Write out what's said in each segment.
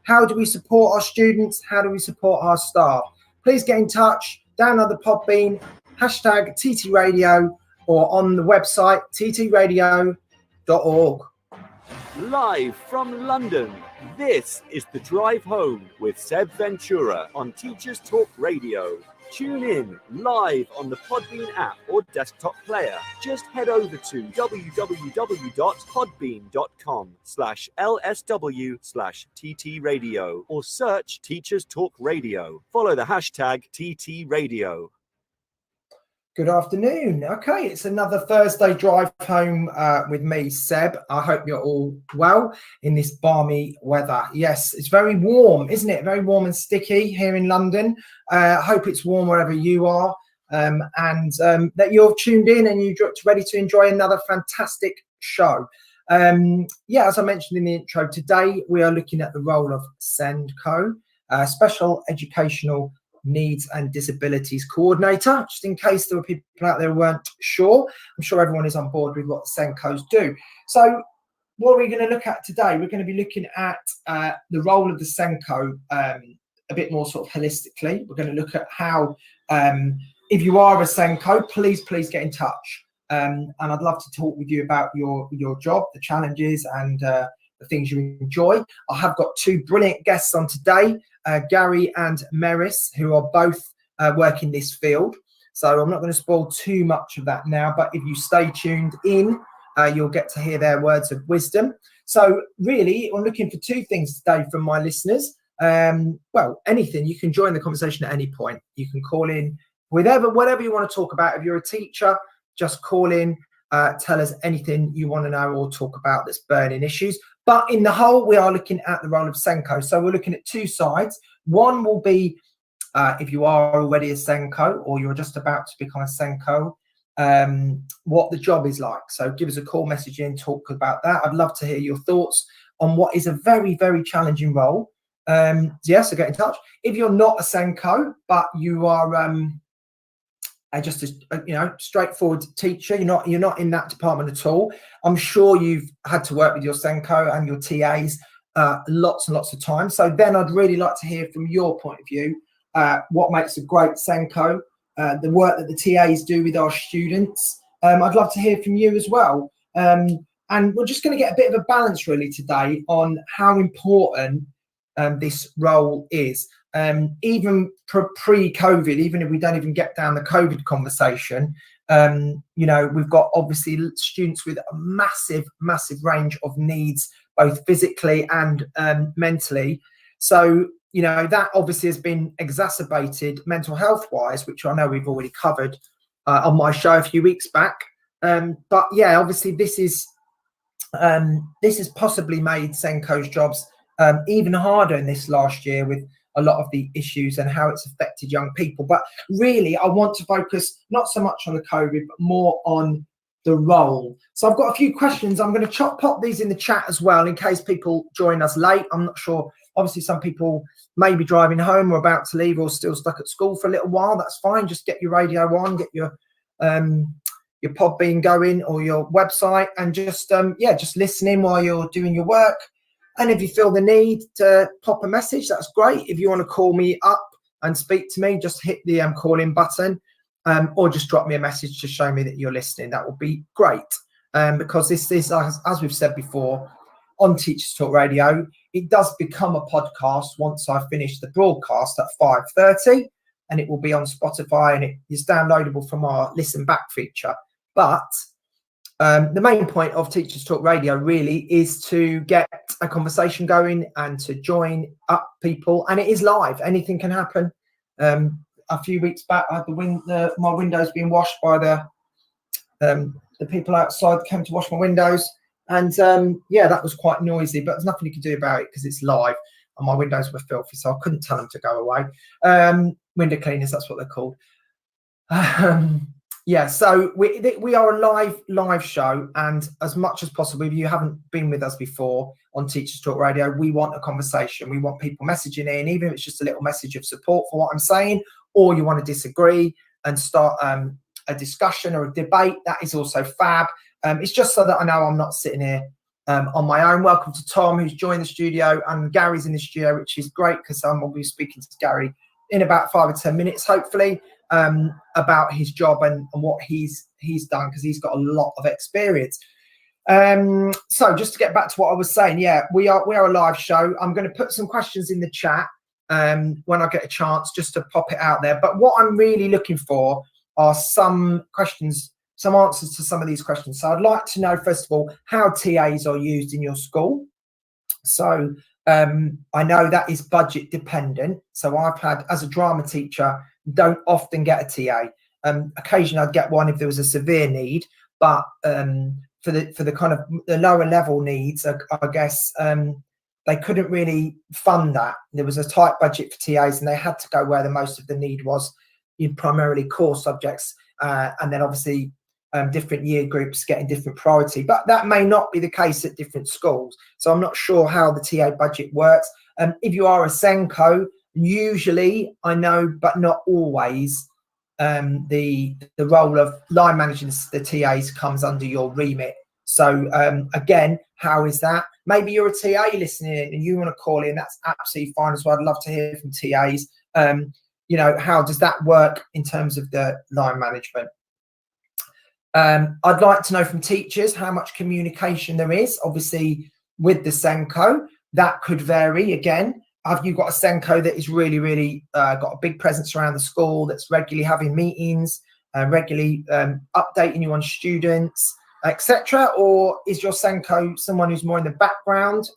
How do we support our students? How do we support our staff? Please get in touch, download the Podbean, hashtag TT Radio, or on the website ttradio.org. Live from London, this is The Drive Home with Seb Ventura on Teachers Talk Radio. Tune in live on the Podbean app or desktop player. Just head over to www.podbean.com/LSW/TT Radio or search Teachers Talk Radio. Follow the hashtag TT Radio. Good afternoon. Okay, it's another Thursday drive home with me, Seb. I hope you're all well in this balmy weather. Yes, it's very warm, isn't it? Very warm and sticky here in London. I hope it's warm wherever you are, and that you're tuned in and you're ready to enjoy another fantastic show. As I mentioned in the intro, today we are looking at the role of SENDCO, Special Educational Needs and Disabilities Coordinator, just in case there were people out there who weren't sure. I'm sure everyone is on board with what SENDCOs do. So what are we going to look at today? We're going to be looking at the role of the SENDCO a bit more sort of holistically. We're going to look at how, if you are a SENDCO, please get in touch. And I'd love to talk with you about your job, the challenges and the things you enjoy. I have got two brilliant guests on today, Gary and Meris, who are both working this field. So I'm not going to spoil too much of that now, but if you stay tuned in, you'll get to hear their words of wisdom. So really, I'm looking for two things today from my listeners. Well, anything. You can join the conversation at any point. You can call in whatever you want to talk about. If you're a teacher, just call in, tell us anything you want to know or talk about that's burning issues. But in the whole, we are looking at the role of SENDCO. So we're looking at two sides. One will be if you are already a SENDCO or you're just about to become a SENDCO, what the job is like. So give us a call, message in, talk about that. I'd love to hear your thoughts on what is a very, very challenging role. So get in touch. If you're not a SENDCO, but you are just a straightforward teacher, you're not in that department at all. I'm sure you've had to work with your SENDCO and your TAs lots and lots of times. So then I'd really like to hear from your point of view what makes a great SENDCO, the work that the TAs do with our students. I'd love to hear from you as well. And we're just going to get a bit of a balance really today on how important this role is. Even pre-COVID, even if we don't even get down the COVID conversation, we've got obviously students with a massive range of needs, both physically and mentally. So, that obviously has been exacerbated mental health wise, which I know we've already covered on my show a few weeks back. But yeah, obviously this has possibly made SENDCO's jobs even harder in this last year with a lot of the issues and how it's affected young people. But really, I want to focus not so much on the COVID, but more on the role. So I've got a few questions. I'm going to pop these in the chat as well in case people join us late. I'm not sure. Obviously, some people may be driving home or about to leave or still stuck at school for a little while. That's fine. Just get your radio on, get your Podbean going or your website and just listen in while you're doing your work. And if you feel the need to pop a message, that's great. If you want to call me up and speak to me, just hit the call in button or just drop me a message to show me that you're listening. That would be great. Because this is, as we've said before, on Teachers Talk Radio, it does become a podcast once I finish the broadcast at 5:30, and it will be on Spotify and it is downloadable from our listen back feature. But the main point of Teachers Talk Radio really is to get a conversation going and to join up people, and it is live. Anything can happen. A few weeks back, I had my windows being washed by the people outside that came to wash my windows, and that was quite noisy. But there's nothing you can do about it because it's live, and my windows were filthy, so I couldn't tell them to go away. Window cleaners, that's what they're called. So we are a live show, and as much as possible, if you haven't been with us before on Teachers Talk Radio, we want a conversation. We want people messaging in, even if it's just a little message of support for what I'm saying, or you want to disagree and start a discussion or a debate. That is also fab. It's just so that I know I'm not sitting here on my own. Welcome to Tom, who's joined the studio, and Gary's in the studio, which is great because I'm will be speaking to Gary in about 5 or 10 minutes, hopefully, about his job and what he's done, because he's got a lot of experience. So just to get back to what I was saying, yeah, we are a live show. I'm going to put some questions in the chat when I get a chance, just to pop it out there. But what I'm really looking for are some questions, some answers to some of these questions. So I'd like to know, first of all, how TAs are used in your school. So I know that is budget dependent. So I've had, as a drama teacher, don't often get a TA. Occasionally I'd get one if there was a severe need, but for the kind of the lower level needs, I guess they couldn't really fund that. There was a tight budget for TAs, and they had to go where the most of the need was, in primarily core subjects, and then obviously different year groups getting different priority. But that may not be the case at different schools. So I'm not sure how the TA budget works. If you are a Senko, usually, I know, but not always, the role of line managing the TAs comes under your remit. So again, how is that? Maybe you're a TA listening in and you want to call in. That's absolutely fine as well. I'd love to hear from TAs. You know, how does that work in terms of the line management? I'd like to know from teachers how much communication there is. Obviously, with the Senko, that could vary. Again, have you got a Senko that is really got a big presence around the school, that's regularly having meetings, regularly updating you on students, etc.? Or is your Senko someone who's more in the background,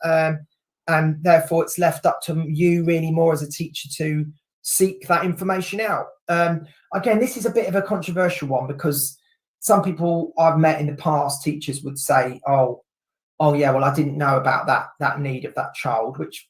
and therefore it's left up to you really more as a teacher to seek that information out? Again, this is a bit of a controversial one, because some people I've met in the past, teachers would say, oh yeah, well, I didn't know about that need of that child, which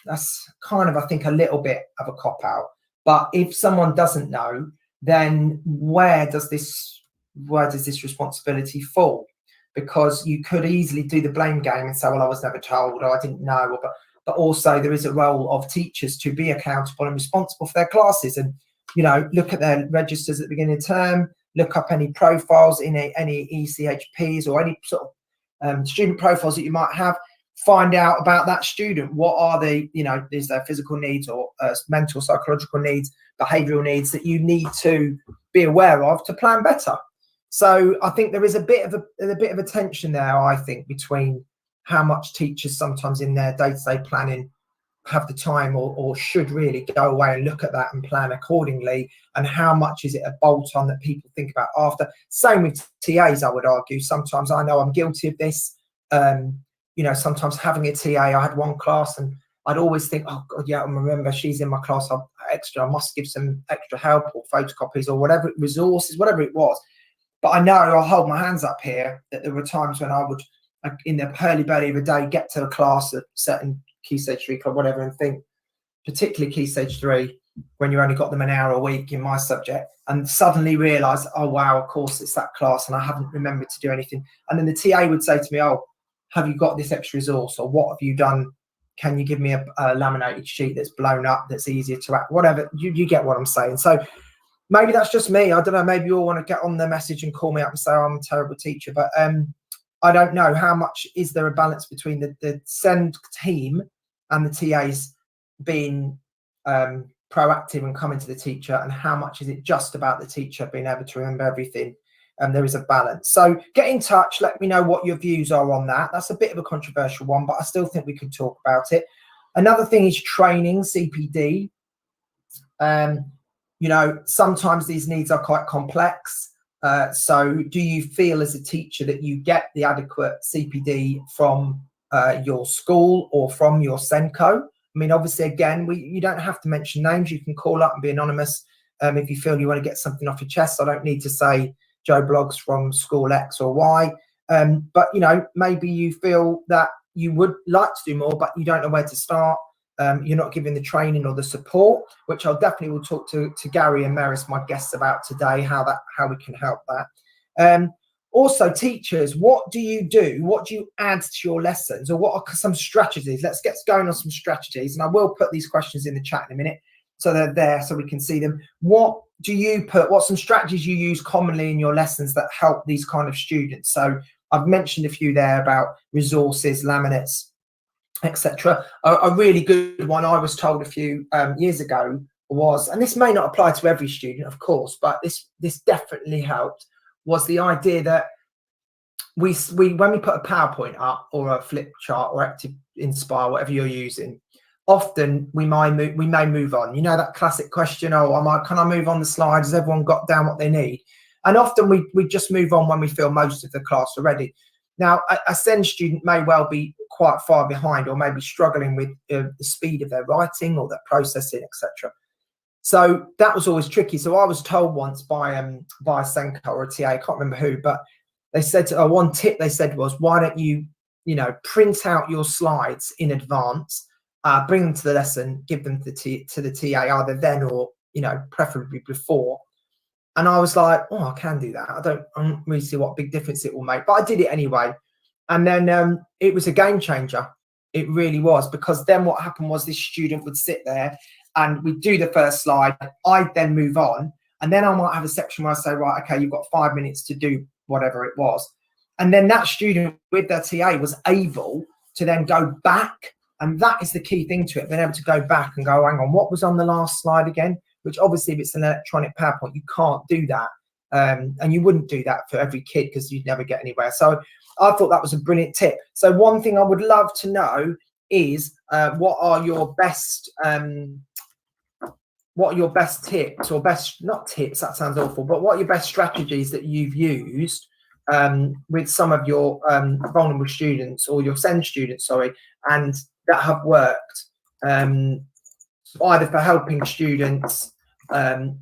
that's kind of, I think, a little bit of a cop-out. But if someone doesn't know, then where does this responsibility fall? Because you could easily do the blame game and say, well, I was never told, or I didn't know. But also there is a role of teachers to be accountable and responsible for their classes, and, you know, look at their registers at the beginning of term, look up any profiles in any ECHPs or any sort of student profiles that you might have. Find out about that student. What are the, you know, is there physical needs or mental, psychological needs, behavioural needs that you need to be aware of to plan better? So I think there is a bit of a tension there, I think, between how much teachers sometimes in their day-to-day planning have the time or should really go away and look at that and plan accordingly, and how much is it a bolt-on that people think about after. Same with TAs, I would argue. Sometimes I know I'm guilty of this. You know, sometimes having a TA, I had one class and I'd always think, oh God, yeah, I remember she's in my class, I must give some extra help or photocopies or whatever, resources, whatever it was. But I know I'll hold my hands up here that there were times when I would, in the hurly-burly of a day, get to a class at certain Key Stage 3 club, whatever, and think, particularly Key Stage 3, when you only got them an hour a week in my subject, and suddenly realise, oh wow, of course it's that class and I haven't remembered to do anything. And then the TA would say to me, oh, have you got this extra resource, or what have you done? Can you give me a laminated sheet that's blown up, that's easier to act, whatever. You get what I'm saying. So maybe that's just me. I don't know. Maybe you all want to get on the message and call me up and say, oh, I'm a terrible teacher. But I don't know how much is there a balance between the SEND team and the TAs being proactive and coming to the teacher, and how much is it just about the teacher being able to remember everything? There is a balance. So get in touch. Let me know what your views are on that. That's a bit of a controversial one, but I still think we could talk about it. Another thing is training, CPD. You know, sometimes these needs are quite complex. So do you feel as a teacher that you get the adequate CPD from your school or from your Senko? I mean, obviously, again, you don't have to mention names. You can call up and be anonymous if you feel you want to get something off your chest. I don't need to say Joe Blogs from school X or Y. But, you know, maybe you feel that you would like to do more, but you don't know where to start. You're not giving the training or the support, which I'll definitely will talk to Gary and Maris, my guests, about today, how we can help that. Also, teachers, what do you do? What do you add to your lessons, or what are some strategies? Let's get going on some strategies, and I will put these questions in the chat in a minute so they're there so we can see them. What do you put? What's some strategies you use commonly in your lessons that help these kind of students? So I've mentioned a few there about resources, laminates, etc. A really good one I was told a few years ago was, and this may not apply to every student, of course, but this definitely helped, was the idea that we when we put a PowerPoint up or a flip chart or Active Inspire, whatever you're using, often we may move on. You know, that classic question, can I move on the slides? Has everyone got down what they need? And often we just move on when we feel most of the class are ready. Now, a SEND student may well be quite far behind, or maybe struggling with the speed of their writing or their processing, etc. So that was always tricky. So I was told once by a Senko or a TA, I can't remember who, but they said, one tip they said was, why don't you print out your slides in advance, bring them to the lesson, give them to the TA either then or, preferably before. And I was like, I can do that. I don't really see what big difference it will make, but I did it anyway. And then it was a game changer. It really was, because then what happened was this student would sit there and we'd do the first slide. I'd then move on. And then I might have a section where I say, right, okay, you've got 5 minutes to do whatever it was. And then that student with their TA was able to then go back. And that is the key thing to it, being able to go back and go, hang on, what was on the last slide again? Which obviously, if it's an electronic PowerPoint, you can't do that. And you wouldn't do that for every kid because you'd never get anywhere. So I thought that was a brilliant tip. So one thing I would love to know is what are your best tips, or not tips, that sounds awful, but what are your best strategies that you've used with some of your vulnerable students, or your SEND students, and that have worked either for helping students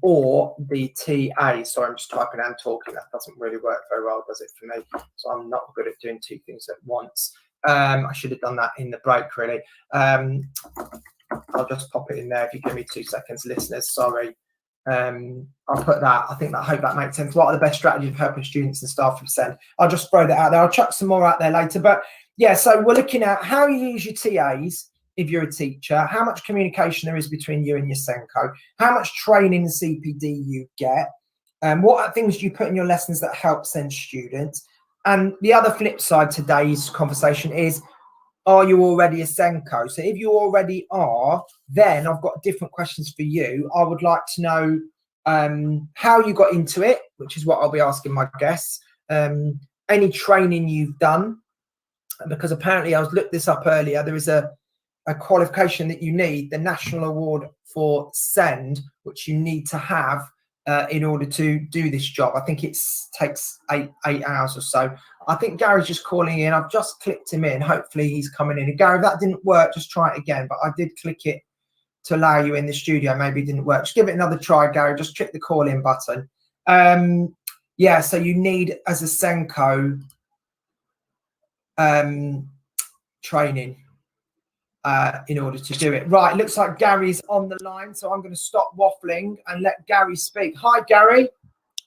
or the TA. Sorry, I'm just typing and talking. That doesn't really work very well, does it, for me? So I'm not good at doing two things at once. I should have done that in the break, really. I'll just pop it in there if you give me 2 seconds, listeners. Sorry. I'll put that. I hope that makes sense. What are the best strategies for helping students and staff with SEND? I'll just throw that out there. I'll chuck some more out there later. But yeah, so we're looking at how you use your TAs if you're a teacher, how much communication there is between you and your Senko, how much training and CPD you get, what things do you put in your lessons that help SEND students. And the other flip side to today's conversation is, are you already a Senko? So if you already are, then I've got different questions for you. I would like to know how you got into it, which is what I'll be asking my guests, any training you've done, because apparently I looked this up earlier. There is a qualification that you need, the National Award for SEND, which you need to have in order to do this job. I think it takes eight hours or so. I think Gary's just calling in. I've just clicked him in. Hopefully he's coming in. And Gary, if that didn't work, just try it again. But I did click it to allow you in the studio. Maybe it didn't work. Just give it another try, Gary. Just click the call in button. Yeah, so you need, as a Senko, training in order to do it. Right, looks like Gary's on the line, so I'm going to stop waffling and let Gary speak. Hi, Gary.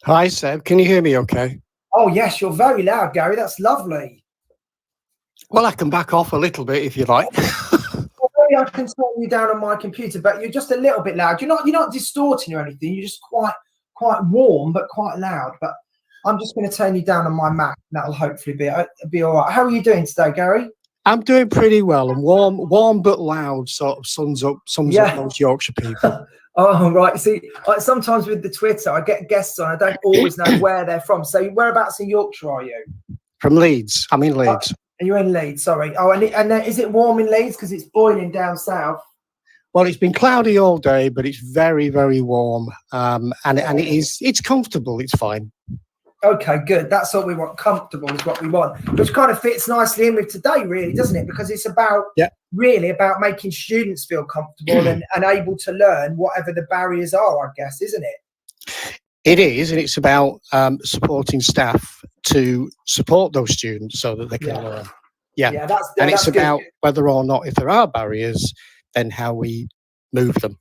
Hi, Seb. Can you hear me okay? Oh, yes, you're very loud, Gary. That's lovely. Well, I can back off a little bit if you like. Well, maybe I can turn you down on my computer, but you're just a little bit loud. You're not distorting or anything. You're just quite warm, but quite loud. But I'm just going to turn you down on my Mac. That'll hopefully be all right. How are you doing today, Gary? I'm doing pretty well, and warm but loud sort of sums up those Yorkshire people. Oh, right. See, sometimes with the Twitter, I get guests on. I don't always know where they're from. So whereabouts in Yorkshire are you? From Leeds. I'm in Leeds. And you're in Leeds, sorry. Oh, and is it warm in Leeds? Because it's boiling down south. Well, it's been cloudy all day, but it's very, very warm. And it's comfortable. It's fine. Okay, good. That's what we want. Comfortable is what we want, which kind of fits nicely in with today, really, doesn't it? Because it's really about making students feel comfortable and able to learn whatever the barriers are, I guess, isn't it? It is, and it's about supporting staff to support those students so that they can learn. Yeah, it's about whether or not, if there are barriers, then how we move them.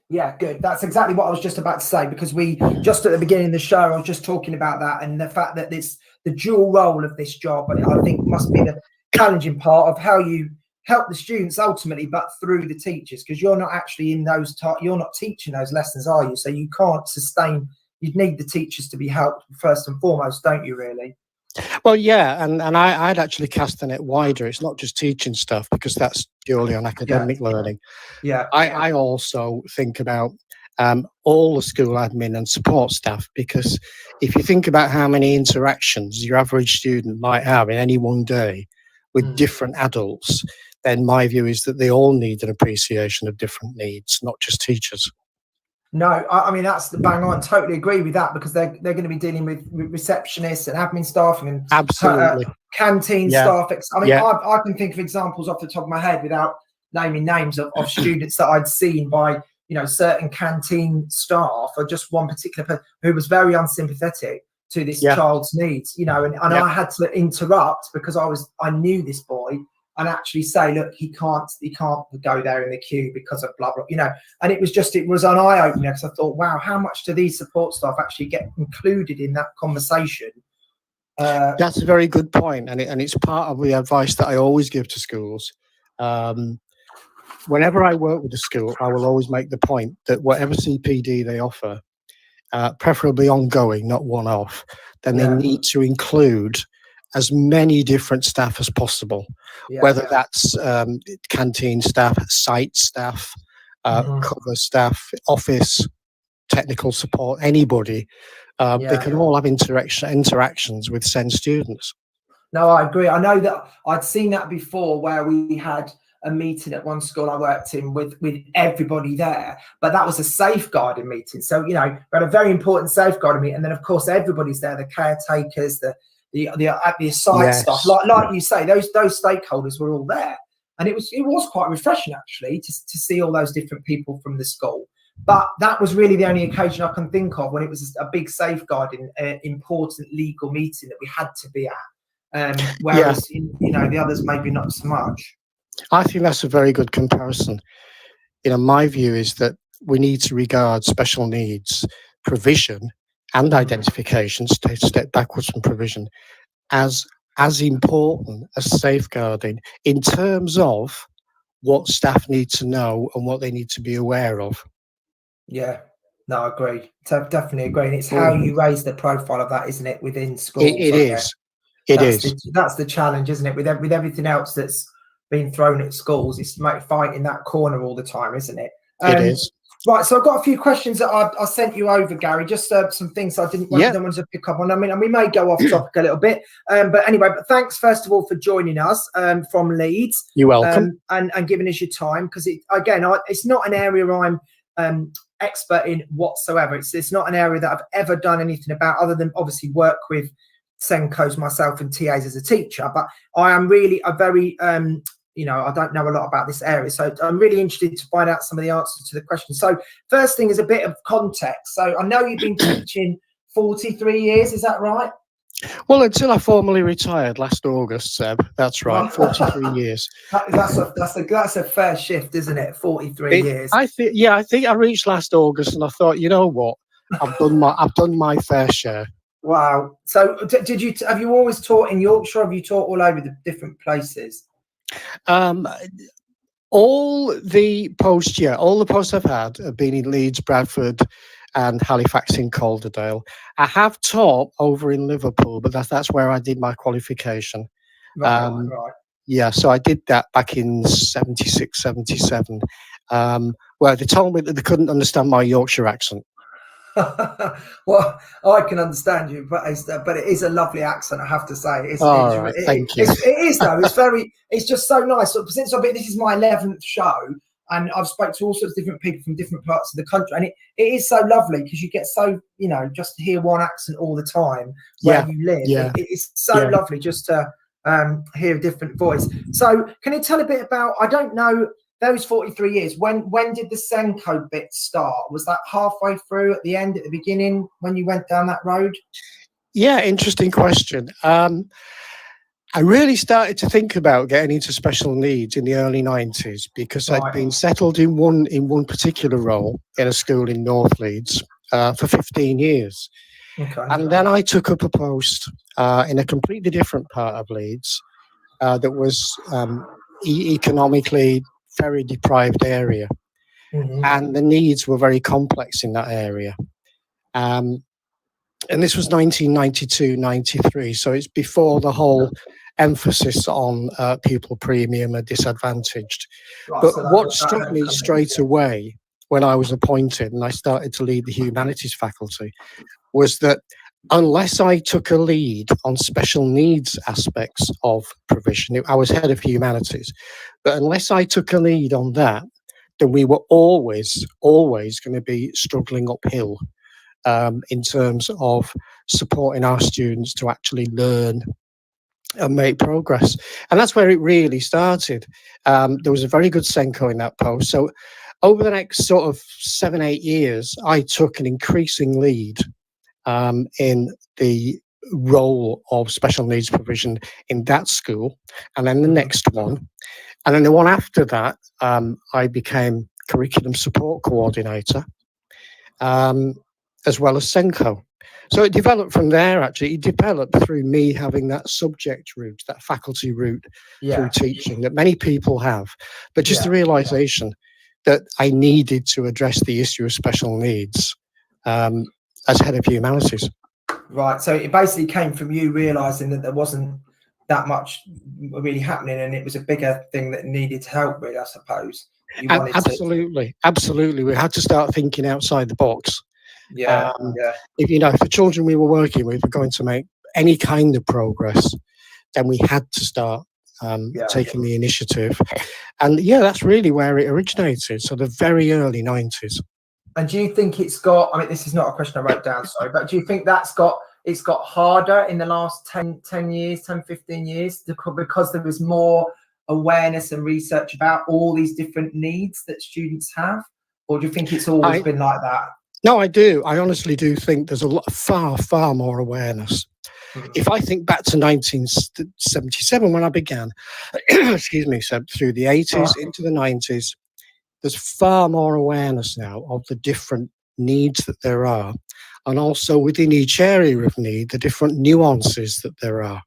Yeah, good. That's exactly what I was just about to say, because we just at the beginning of the show, I was just talking about that and the fact that the dual role of this job, I think, must be the challenging part of how you help the students ultimately, but through the teachers, because you're not actually in those, you're not teaching those lessons, are you? So you can't sustain, you'd need the teachers to be helped first and foremost, don't you, really? Well, yeah, and I'd actually cast the net wider. It's not just teaching stuff, because that's purely on academic learning. Yeah. I also think about all the school admin and support staff, because if you think about how many interactions your average student might have in any one day with different adults, then my view is that they all need an appreciation of different needs, not just teachers. No, I mean, that's the bang on. Totally agree with that, because they're going to be dealing with receptionists and admin staff and absolutely canteen staff. I mean, I can think of examples off the top of my head without naming names of students that I'd seen by, you know, certain canteen staff, or just one particular person who was very unsympathetic to this child's needs, you know, and I had to interrupt because I knew this boy, and actually say, look, he can't go there in the queue because of blah blah, you know. And it was an eye opener, because I thought, wow, how much do these support staff actually get included in that conversation? That's a very good point, and it's part of the advice that I always give to schools. Whenever I work with a school, I will always make the point that whatever CPD they offer, preferably ongoing, not one-off, then they need to include as many different staff as possible, whether that's canteen staff, site staff, cover staff, office, technical support, anybody. They can all have interactions with SEND students. No, I agree. I know that I'd seen that before, where we had a meeting at one school I worked in with everybody there, but that was a safeguarding meeting. So, you know, we had a very important safeguarding meeting, and then of course everybody's there, the caretakers, the site stuff, like you say, those stakeholders were all there, and it was quite refreshing actually to see all those different people from the school. But that was really the only occasion I can think of when it was a big safeguarding, important legal meeting that we had to be at. Whereas you know, the others maybe not so much. I think that's a very good comparison. You know, my view is that we need to regard special needs provision and identification, step backwards from provision, as important as safeguarding, in terms of what staff need to know and what they need to be aware of. Yeah, no, I agree. So definitely agree. And it's how you raise the profile of that, isn't it, within schools? It is. That's the challenge, isn't it? With everything else that's been thrown at schools, it's fighting that corner all the time, isn't it? It is. Right, so I've got a few questions that I sent you over, Gary. Just some things I didn't want to pick up on. I mean, and we may go off topic a little bit, but anyway. But thanks first of all for joining us from Leeds. You're welcome, and giving us your time, because it's not an area I'm expert in whatsoever. It's not an area that I've ever done anything about, other than obviously work with Senkos myself and TAs as a teacher. But I am really a very you know, I don't know a lot about this area, so I'm really interested to find out some of the answers to the questions. So first thing is a bit of context. So I know you've been teaching 43 years, is that right? Well, until I formally retired last August, Seb. That's right, 43 years. That's a fair shift, isn't it? 43 years. I think I reached last August, and I thought, you know what, I've done my fair share. Wow. So have you always taught in Yorkshire, or have you taught all over the different places? All the posts I've had have been in Leeds, Bradford, and Halifax in Calderdale. I have taught over in Liverpool, but that's where I did my qualification. Right. Yeah, so I did that back in 76, 77, where they told me that they couldn't understand my Yorkshire accent. Well, I can understand you, but it is a lovely accent, I have to say. Thank you. It is though. It's just so nice. So since this is my 11th show, and I've spoke to all sorts of different people from different parts of the country, and it is so lovely, because you get so, you know, just to hear one accent all the time where you live. Yeah. It's so lovely just to hear a different voice. So can you tell a bit about, I don't know, those 43 years, when did the Senko bit start? Was that halfway through, at the end, at the beginning, when you went down that road? Yeah, interesting question. I really started to think about getting into special needs in the early 90s, because I'd been settled in one particular role in a school in North Leeds for 15 years. Okay. And then I took up a post in a completely different part of Leeds that was economically very deprived area, and the needs were very complex in that area. and this was 1992, 93. So it's before the whole emphasis on pupil premium and disadvantaged. Right, but so what struck me straight away when I was appointed and I started to lead the humanities faculty was that unless I took a lead on special needs aspects of provision, I was head of humanities, but unless I took a lead on that, then we were always going to be struggling uphill in terms of supporting our students to actually learn and make progress. And that's where it really started. There was a very good Senko in that post. So over the next sort of 7-8 years, I took an increasing lead in the role of special needs provision in that school, and then the next one, and then the one after that, I became curriculum support coordinator, as well as Senko. So it developed from there. Actually, it developed through me having that subject route, that faculty route through teaching that many people have, but just the realization that I needed to address the issue of special needs as head of humanities. Right. So it basically came from you realizing that there wasn't that much really happening, and it was a bigger thing that needed help with, I suppose. Absolutely. We had to start thinking outside the box. If if the children we were working with were going to make any kind of progress, then we had to start taking the initiative. And that's really where it originated. So the very early 90s. And do you think it's got, I mean, this is not a question I wrote down, sorry, but do you think it's got harder in the last 10 years, 10, 15 years, because there was more awareness and research about all these different needs that students have? Or do you think it's always been like that? No, I do. I honestly do think there's far more awareness. If I think back to 1977 when I began, excuse me, Seb, through the 80s into the 90s, there's far more awareness now of the different needs that there are, and also within each area of need, the different nuances that there are.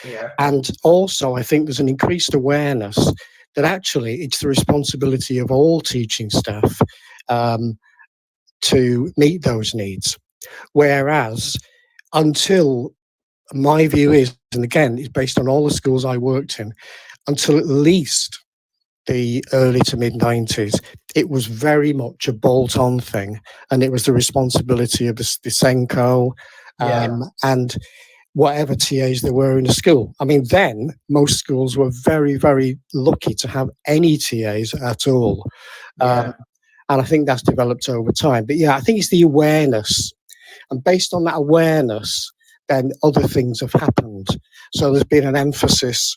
Yeah. And also, I think there's an increased awareness that actually it's the responsibility of all teaching staff to meet those needs. Whereas until, my view is, and again, it's based on all the schools I worked in, until at least the early to mid 90s, it was very much a bolt-on thing, and it was the responsibility of the Senko and whatever TAs there were in the school. I mean, then most schools were very, very lucky to have any TAs at all. And I think that's developed over time. But I think it's the awareness. And based on that awareness, then other things have happened. So there's been an emphasis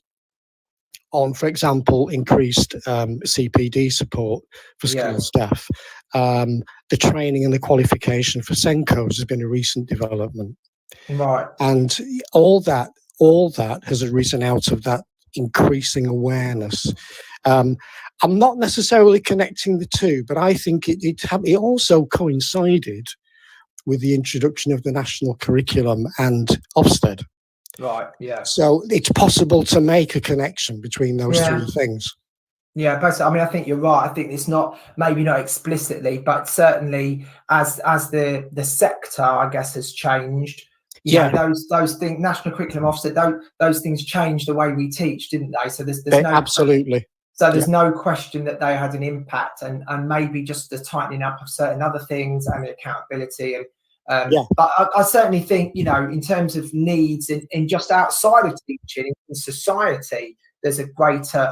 on, for example, increased CPD support for school staff. The training and the qualification for Senkos has been a recent development. Right. And all that has arisen out of that increasing awareness. I'm not necessarily connecting the two, but I think it also coincided with the introduction of the national curriculum and Ofsted. Right, yeah. So it's possible to make a connection between those three things. Yeah, basically, I mean, I think you're right. I think it's maybe not explicitly, but certainly as the sector, I guess, has changed. You know, those things, national curriculum Ofsted, those things changed the way we teach, didn't they? So there's no absolutely. So there's no question that they had an impact, and maybe just the tightening up of certain other things and the accountability and. But I certainly think, in terms of needs in just outside of teaching, in society, there's a greater,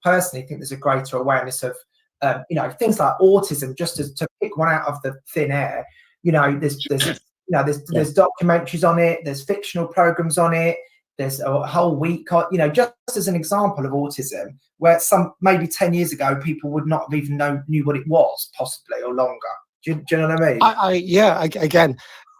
personally think there's a greater awareness of, things like autism, just to pick one out of the thin air. There's documentaries on it, there's fictional programs on it, there's a whole week on, just as an example of autism, where maybe 10 years ago, people would not have even knew what it was, possibly, or longer. Do you know what I mean? Again,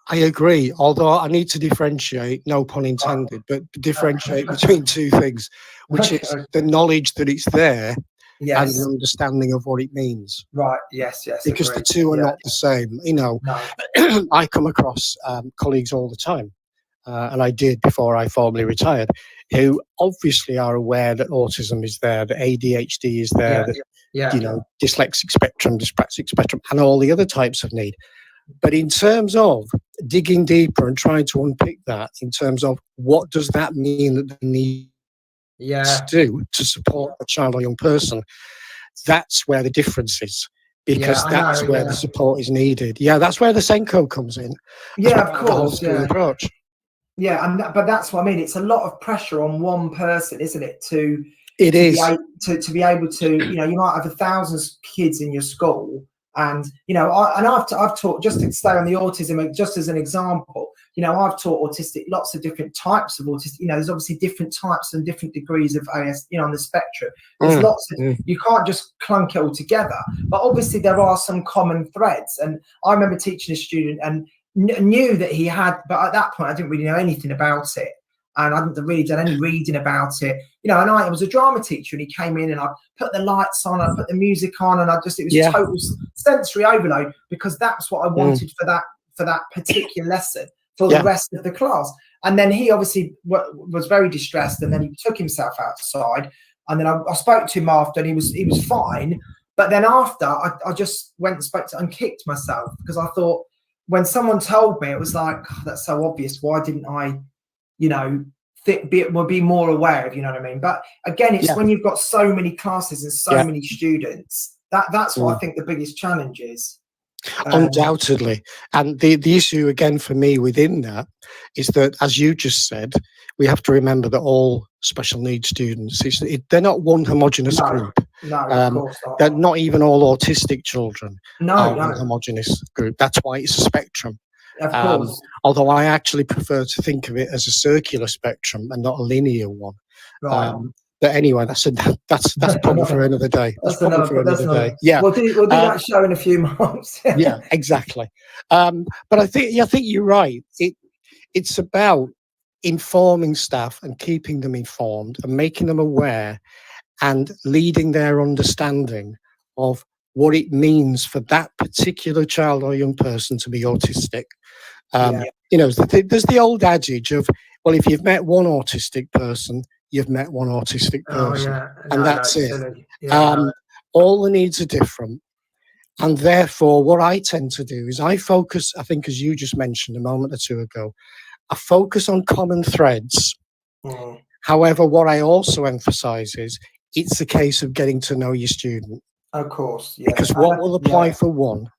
I agree. Although I need to differentiate, no pun intended, but differentiate between two things, which is the knowledge that it's there and the understanding of what it means. Right. Yes. Because the two are not the same. No. I come across colleagues all the time, and I did before I formally retired, who obviously are aware that autism is there, that ADHD is there, dyslexic spectrum, dyspraxic spectrum, and all the other types of need. But in terms of digging deeper and trying to unpick that, in terms of what does that mean that they need to do to support a child or young person, that's where the difference is. Because that's where the support is needed. Yeah, that's where the Senko comes in. Yeah, of course. The whole school approach. Yeah, but that's what I mean. It's a lot of pressure on one person, isn't it? To be able to, you might have 1,000 kids in your school, and I've taught, just to stay on the autism, just as an example. I've taught lots of different types of autistic. There's obviously different types and different degrees of AS, on the spectrum. There's lots of, you can't just clunk it all together. But obviously there are some common threads. And I remember teaching a student and knew that he had, but at that point I didn't really know anything about it. And I hadn't really done any reading about it. And I was a drama teacher, and he came in and I put the lights on, I put the music on, and it was total sensory overload, because that's what I wanted for that particular lesson for the rest of the class. And then he obviously was very distressed, and then he took himself outside, and then I spoke to him after, and he was fine. But then after, I just went and spoke to and kicked myself, because I thought, when someone told me, it was like, oh, that's so obvious. Why didn't I, be more aware of, you know what I mean? But again, it's when you've got so many classes and so many students, that's what I think the biggest challenge is. Undoubtedly. And the issue again for me within that is that, as you just said, we have to remember that all special needs students, they're not one homogenous group. No, of course not. They're not even all autistic children. No. One homogenous group. That's why it's a spectrum. Of course. Although I actually prefer to think of it as a circular spectrum and not a linear one. Right. But anyway, that's probably for another day. That's probably for another day. Yeah, we'll do that show in a few months. Yeah, exactly. But I think you're right. It's about informing staff and keeping them informed and making them aware and leading their understanding of what it means for that particular child or young person to be autistic. There's the old adage of, well, if you've met one autistic person, you've met one autistic person, and that's it. All the needs are different, and therefore what I tend to do is I focus, I think, as you just mentioned a moment or two ago, I focus on common threads. However, what I also emphasize is it's a case of getting to know your student. Of course, because what will apply for one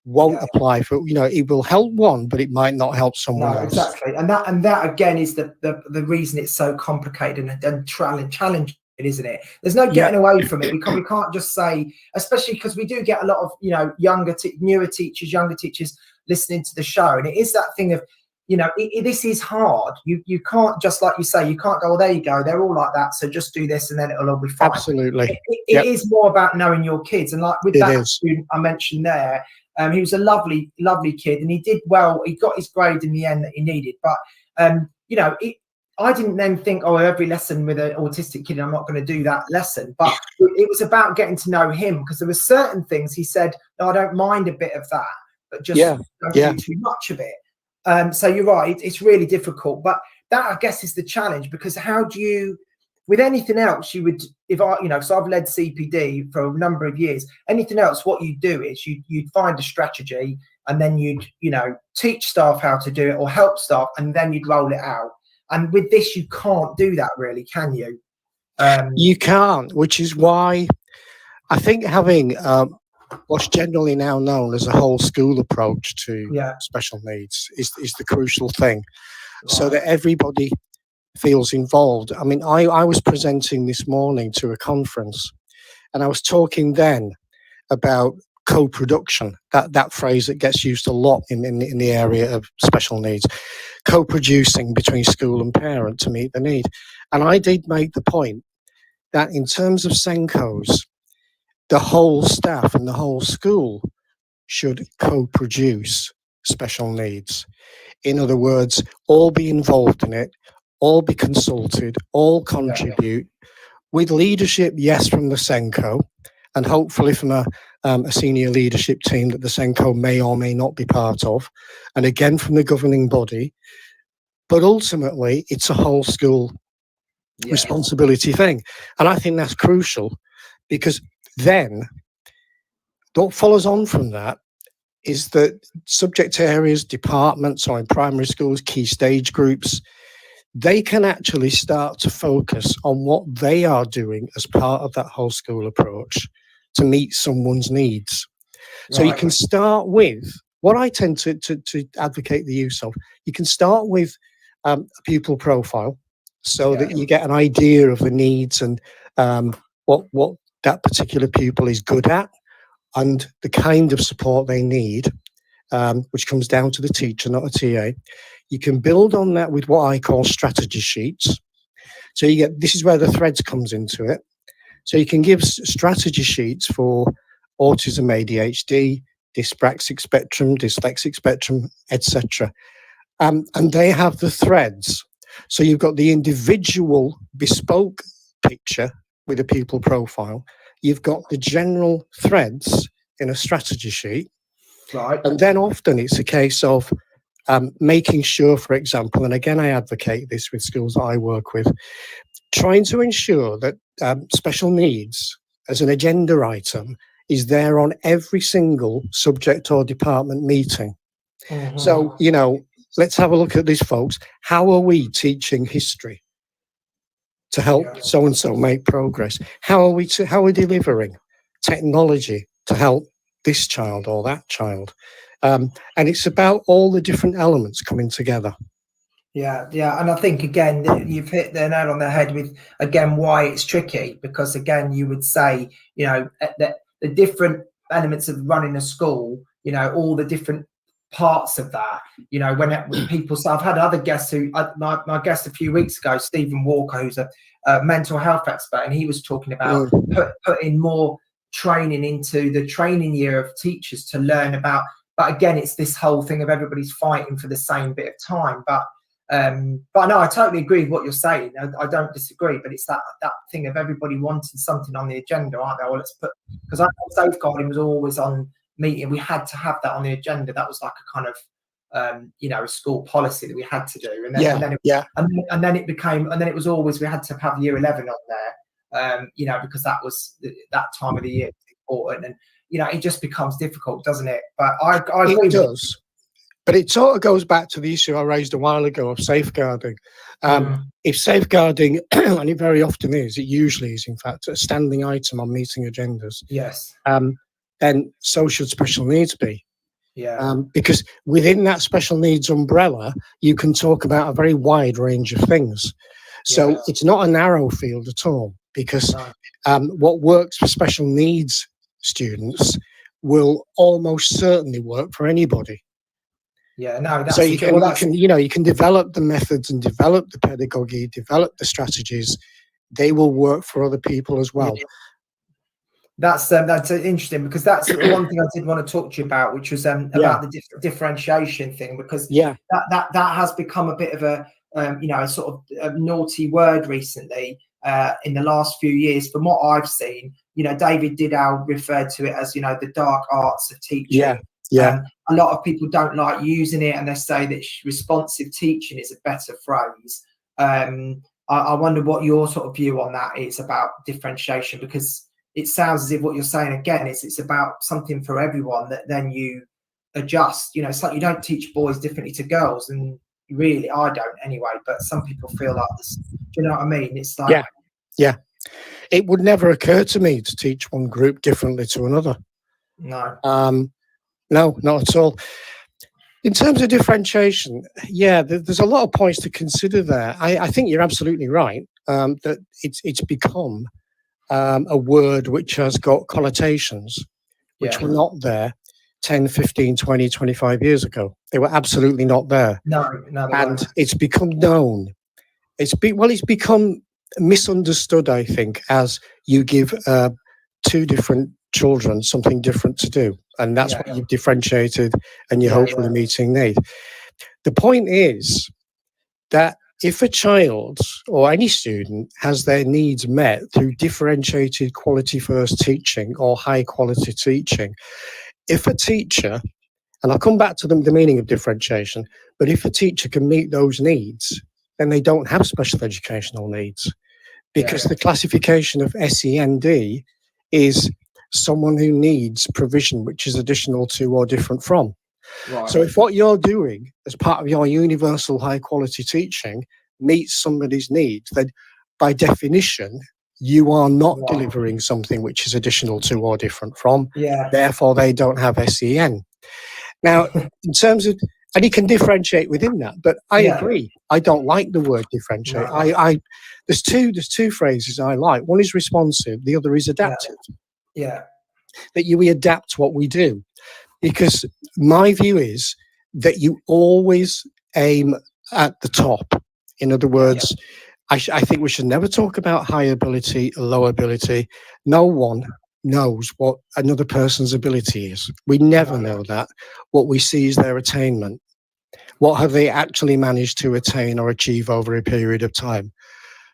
won't apply for, it will help one, but it might not help someone else. Exactly. And that again is the reason it's so complicated and challenging, isn't it? There's no getting away from it. We can't just say, especially because we do get a lot of, younger teachers listening to the show. And it is that thing of, this is hard. You can't, just like you say, you can't go, well, there you go, they're all like that, so just do this and then it'll all be fine. Absolutely. It is more about knowing your kids. And like with that student I mentioned there, he was a lovely, lovely kid, and he did well. He got his grade in the end that he needed. But, I didn't then think, every lesson with an autistic kid, I'm not going to do that lesson. But it was about getting to know him, because there were certain things he said, no, I don't mind a bit of that, but just don't do too much of it. So you're right, it's really difficult. But that, I guess, is the challenge, because how do you, with anything else, you would, so I've led CPD for a number of years. Anything else, what you do is you'd find a strategy, and then you'd, teach staff how to do it or help staff, and then you'd roll it out. And with this, you can't do that, really, can you? You can't, which is why I think having what's generally now known as a whole school approach to special needs is the crucial thing, so that everybody feels involved. I mean, I was presenting this morning to a conference, and I was talking then about co-production, that phrase that gets used a lot in the area of special needs, co-producing between school and parent to meet the need. And I did make the point that in terms of Senkos, the whole staff and the whole school should co-produce special needs. In other words, all be involved in it, all be consulted, all contribute, with leadership, yes, from the Senko, and hopefully from a senior leadership team that the Senko may or may not be part of, and again from the governing body. But ultimately, it's a whole school responsibility thing. And I think that's crucial, because then what follows on from that is that subject areas, departments, or in primary schools, key stage groups, they can actually start to focus on what they are doing as part of that whole school approach to meet someone's needs. So you can start with what I tend to advocate the use of. You can start with a pupil profile so that you get an idea of the needs and what that particular pupil is good at and the kind of support they need, which comes down to the teacher, not a TA. You can build on that with what I call strategy sheets. So you get, this is where the threads comes into it. So you can give strategy sheets for autism, ADHD, dyspraxic spectrum, dyslexic spectrum, etc. And they have the threads. So you've got the individual bespoke picture with a pupil profile. You've got the general threads in a strategy sheet. Right. And then often it's a case of making sure, for example, and again, I advocate this with schools that I work with, trying to ensure that special needs as an agenda item is there on every single subject or department meeting. Mm-hmm. So, you know, let's have a look at this, folks. How are we teaching history to help so-and-so make progress? How are we delivering technology to help this child or that child? And it's about all the different elements coming together. Yeah, and I think, again, you've hit the nail on the head with, again, why it's tricky. Because, again, you would say, you know, the different elements of running a school, you know, all the different parts of that, you know, when people say, I've had other guests who, my guest a few weeks ago, Stephen Walker, who's a mental health expert, and he was talking about putting more training into the training year of teachers to learn about, but again, it's this whole thing of everybody's fighting for the same bit of time. But no, I totally agree with what you're saying. I don't disagree, but it's that thing of everybody wanting something on the agenda, aren't they? Well, let's put, because I safeguarding was always on meeting. We had to have that on the agenda. That was like a kind of you know, a school policy that we had to do. And then it was always, we had to have year 11 on there, you know, because that was that time of the year important. And you know, it just becomes difficult, doesn't it? But I agree. It does. But it sort of goes back to the issue I raised a while ago of safeguarding. If safeguarding, and it very often is, it usually is, in fact, a standing item on meeting agendas. Yes. Then so should special needs be. Yeah. Because within that special needs umbrella, you can talk about a very wide range of things. So it's not a narrow field at all, because what works for special needs students will almost certainly work for anybody. Yeah, no, that's so you can develop the methods and develop the pedagogy, develop the strategies. They will work for other people as well. Yeah. That's interesting, because that's the one thing I did want to talk to you about, which was about the differentiation thing, because that has become a bit of a you know, a sort of a naughty word recently in the last few years. From what I've seen, you know, David Didow referred to it as, you know, the dark arts of teaching. A lot of people don't like using it, and they say that responsive teaching is a better phrase. I wonder what your sort of view on that is about differentiation, because it sounds as if what you're saying, again, it's about something for everyone that then you adjust. You know, it's like you don't teach boys differently to girls, and really, I don't anyway, but some people feel like this. Do you know what I mean? It's like, it would never occur to me to teach one group differently to another. No, not at all. In terms of differentiation, there's a lot of points to consider there. I think you're absolutely right, that it's become a word which has got connotations which were not there 10, 15, 20, 25 years ago. They were absolutely not there. No, and it's become known. It's become misunderstood, I think, as you give two different children something different to do. And that's what you've differentiated, and you're hopefully meeting need. The point is that if a child or any student has their needs met through differentiated quality first teaching or high quality teaching, if a teacher, and I'll come back to the meaning of differentiation, but if a teacher can meet those needs, then they don't have special educational needs, because the classification of SEND is someone who needs provision which is additional to or different from. Right. So if what you're doing as part of your universal high quality teaching meets somebody's needs, then by definition, you are not delivering something which is additional to or different from. Yeah. Therefore, they don't have SEN. Now, in terms of, and you can differentiate within that, but I agree. I don't like the word differentiate. No. There's two phrases I like. One is responsive, the other is adaptive. Yeah. That we adapt what we do. Because my view is that you always aim at the top. In other words, I think we should never talk about high ability or low ability. No one knows what another person's ability is. We never know that. What we see is their attainment. What have they actually managed to attain or achieve over a period of time?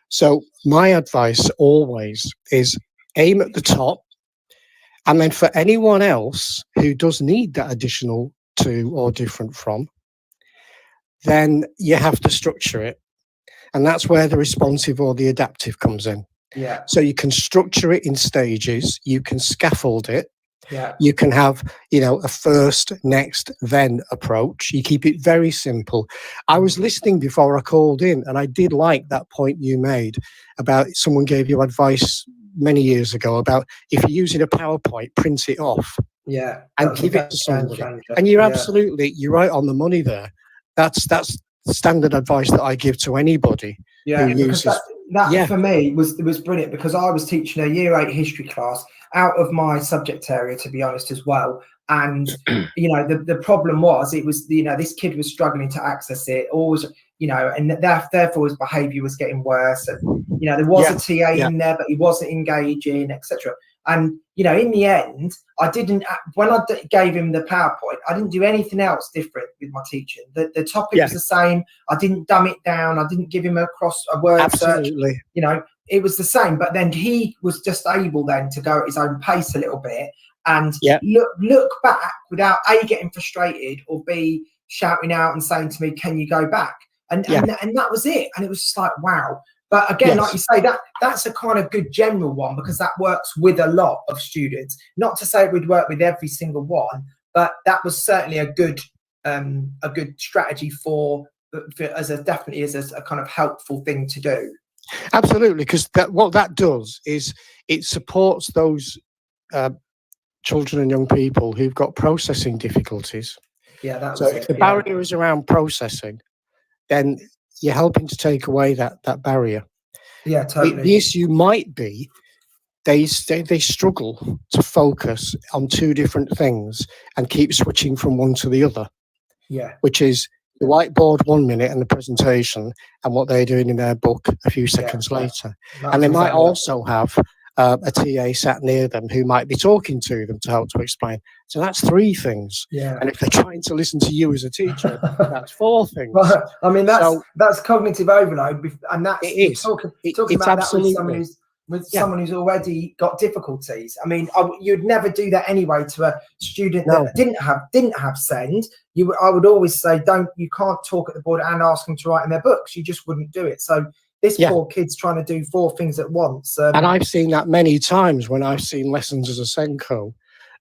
So my advice always is aim at the top. And then for anyone else who does need that additional to or different from, then you have to structure it. And that's where the responsive or the adaptive comes in. Yeah. So you can structure it in stages, you can scaffold it, yeah. You can have, a first, next, then approach. You keep it very simple. I was listening before I called in, and I did like that point you made about someone gave you advice many years ago about if you're using a PowerPoint, print it off. Yeah. And give it to somebody. And you're you're right on the money there. That's standard advice that I give to anybody who uses. That for me was brilliant, because I was teaching a year 8 history class out of my subject area, to be honest, as well. And the problem was, it was this kid was struggling to access it, always, and therefore his behaviour was getting worse. And there was a TA in there, but he wasn't engaging, etc. And in the end, I didn't. When I gave him the PowerPoint, I didn't do anything else different with my teaching. The topic was the same. I didn't dumb it down. I didn't give him a word search. It was the same. But then he was just able then to go at his own pace a little bit and look back without A, getting frustrated, or B, shouting out and saying to me, "Can you go back?" And that was it. And it was just like, wow. But again, like you say, that's a kind of good general one, because that works with a lot of students. Not to say it would work with every single one, but that was certainly a good strategy for as a kind of helpful thing to do. Absolutely, because what that does is it supports those children and young people who've got processing difficulties. Yeah, so if the barrier is around processing, then you're helping to take away that barrier. Yeah, totally. The issue might be they struggle to focus on two different things and keep switching from one to the other. Yeah. Which is the whiteboard 1 minute and the presentation, and what they're doing in their book a few seconds later. And they might also have a TA sat near them who might be talking to them to help to explain. So that's 3 things. Yeah. And if they're trying to listen to you as a teacher, that's 4 things. Well, I mean, that's cognitive overload, and that's talking about absolutely. That with someone who's already got difficulties. I mean, you'd never do that anyway to a student that didn't have SEND. I would always say, you can't talk at the board and ask them to write in their books. You just wouldn't do it. So this poor kid's trying to do 4 things at once. And I've seen that many times when I've seen lessons as a SENCO.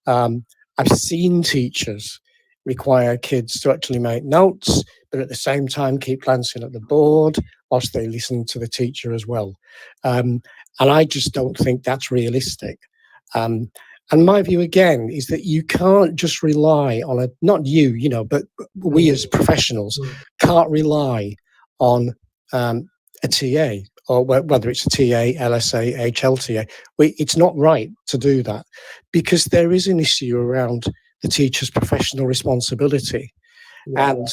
I've seen teachers require kids to actually make notes, but at the same time keep glancing at the board whilst they listen to the teacher as well. And I just don't think that's realistic. And my view again is that you can't just rely on not you, but we as professionals can't rely on a TA, or whether it's a TA, LSA, HLTA. It's not right to do that, because there is an issue around the teacher's professional responsibility. And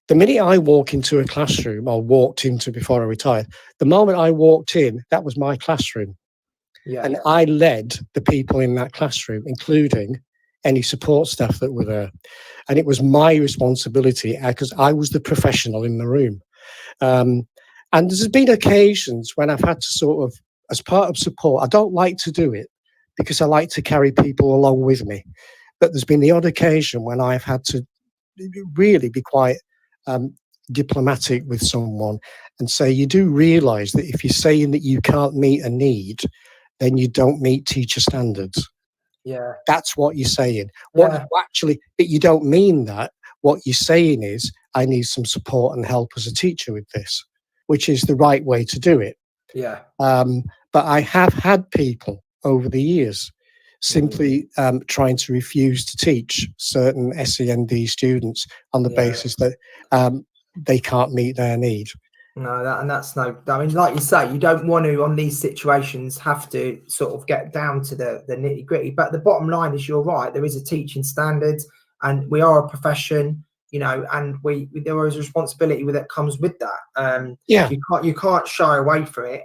the minute I walk into a classroom, or walked into before I retired, the moment I walked in, that was my classroom. And I led the people in that classroom, including any support staff that were there. And it was my responsibility, because I was the professional in the room. And there's been occasions when I've had to sort of, as part of support, I don't like to do it because I like to carry people along with me. But there's been the odd occasion when I've had to really be quite diplomatic with someone and say, you do realise that if you're saying that you can't meet a need, then you don't meet teacher standards. Yeah. That's what you're saying. What you actually, but you don't mean that. What you're saying is, I need some support and help as a teacher with this, which is the right way to do it. Yeah. But I have had people over the years simply trying to refuse to teach certain SEND students on the basis that they can't meet their need. No, that's no. I mean, like you say, you don't want to, on these situations, have to sort of get down to the nitty gritty. But the bottom line is, you're right. There is a teaching standard, and we are a profession, you know, and there is a responsibility that comes with that. You can't shy away from it.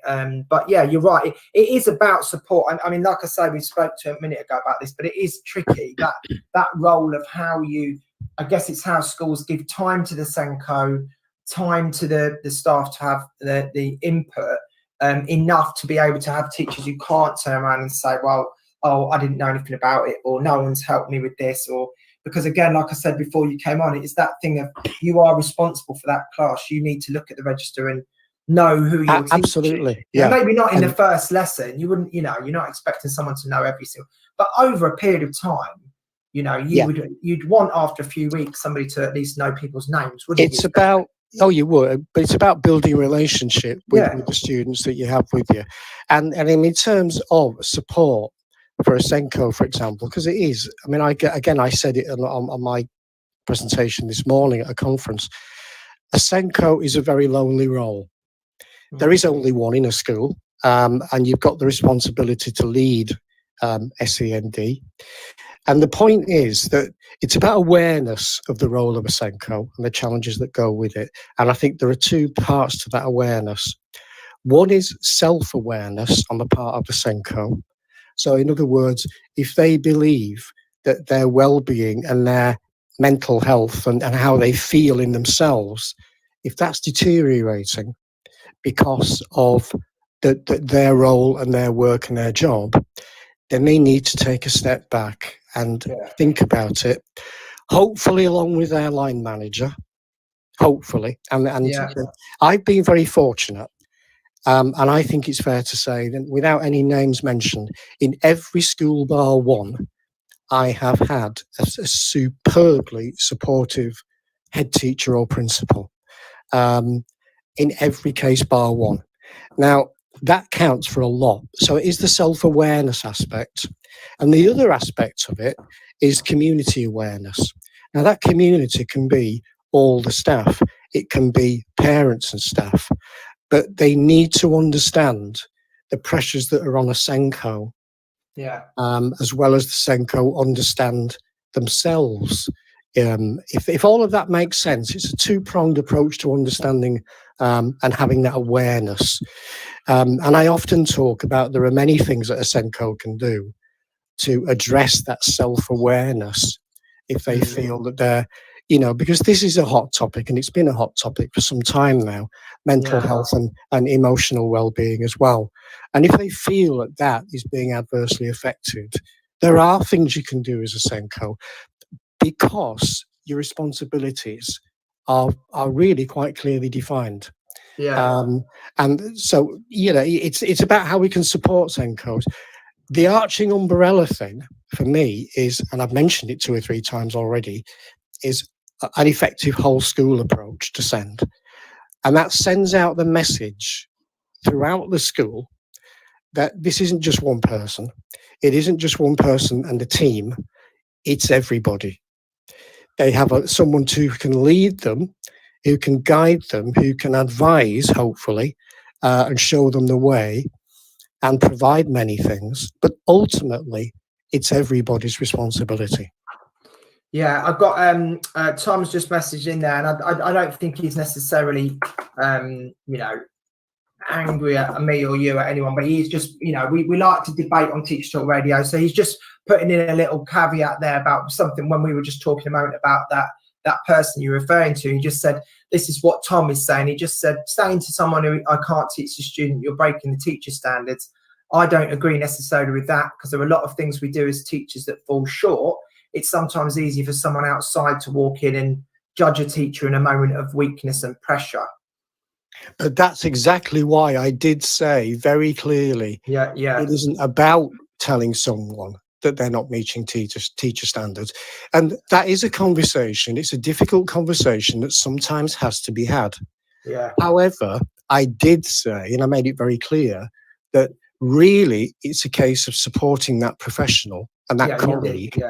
But yeah, you're right. It is about support. I mean, like I say, we spoke to a minute ago about this, but it is tricky, that role of how you. I guess it's how schools give time to the Senko, time to the staff to have the input enough to be able to have teachers who can't turn around and say, well, I didn't know anything about it, or no one's helped me with this, or because again, like I said before you came on, it's that thing of you are responsible for that class. You need to look at the register and know who you're teaching. Absolutely. Yeah. Maybe not in the first lesson. You wouldn't, you know, you're not expecting someone to know every single, but over a period of time, you know, you'd want after a few weeks somebody to at least know people's names, wouldn't you? It's about, oh, you would, but it's about building a relationship with the students that you have with you. And in terms of support for a Senko, for example, because it is, I mean, I said it on my presentation this morning at a conference, a Senko is a very lonely role. There is only one in a school, and you've got the responsibility to lead SEND. And the point is that it's about awareness of the role of a Senko and the challenges that go with it. And I think there are two parts to that awareness. One is self-awareness on the part of the Senko. So in other words, if they believe that their well-being and their mental health and how they feel in themselves, if that's deteriorating because of their role and their work and their job, then they need to take a step back and think about it, hopefully along with their line manager, hopefully. And I've been very fortunate, and I think it's fair to say that without any names mentioned, in every school bar one, I have had a superbly supportive head teacher or principal, in every case bar one. Now, that counts for a lot. So it is the self-awareness aspect. And the other aspect of it is community awareness. Now, that community can be all the staff. It can be parents and staff. But they need to understand the pressures that are on a Senko. As well as the Senko understand themselves. If all of that makes sense, it's a two-pronged approach to understanding and having that awareness. And I often talk about there are many things that a Senko can do to address that self-awareness if they feel that they're, you know, because this is a hot topic and it's been a hot topic for some time now, mental health and emotional well-being as well. And if they feel that that is being adversely affected, there are things you can do as a Senko because your responsibilities are really quite clearly defined. And so, you know, it's about how we can support Senkos. The arching umbrella thing for me is, and I've mentioned it 2 or 3 times already, is an effective whole school approach to SEND. And that sends out the message throughout the school that this isn't just one person. It isn't just one person and a team. It's everybody. They have someone who can lead them, who can guide them, who can advise, hopefully, and show them the way and provide many things. But ultimately, it's everybody's responsibility. Yeah, I've got Tom's just messaged in there, and I don't think he's necessarily, you know, angry at me or you, at anyone, but he's just, you know, we like to debate on Teacher Talk Radio, so he's just putting in a little caveat there about something when we were just talking a moment about that person you're referring to. He just said, this is what Tom is saying. He just said, saying to someone who I can't teach the student, you're breaking the teacher standards. I don't agree necessarily with that, because there are a lot of things we do as teachers that fall short. It's sometimes easy for someone outside to walk in and judge a teacher in a moment of weakness and pressure. But that's exactly why I did say very clearly, it isn't about telling someone that they're not meeting teacher standards. And that is a conversation. It's a difficult conversation that sometimes has to be had. Yeah. However, I did say, and I made it very clear, that really it's a case of supporting that professional and that colleague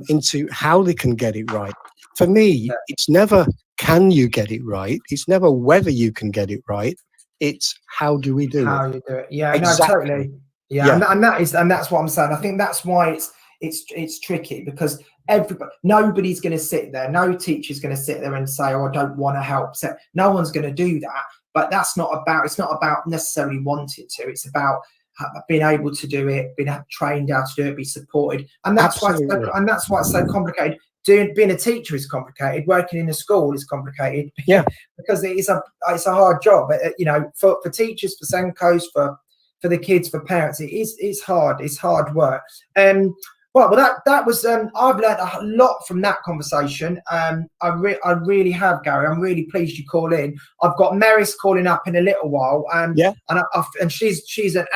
into how they can get it right. For me, it's never can you get it right. It's never whether you can get it right. It's how do we do how it? you do it. Yeah, exactly. no, totally. Yeah. And that's what I'm saying. I think that's why it's tricky, because nobody's going to sit there. No teacher's going to sit there and say, "Oh, I don't want to help." So no one's going to do that. But it's not about necessarily wanting to. It's about being able to do it, being trained how to do it, be supported, and that's why it's so complicated. Being a teacher is complicated. Working in a school is complicated. Yeah, because it's a hard job. You know, for teachers, for Senkos, for the kids, for parents, it's hard. It's hard work. Well, that was. I've learned a lot from that conversation. I really have, Gary. I'm really pleased you call in. I've got Meris calling up in a little while. And she's a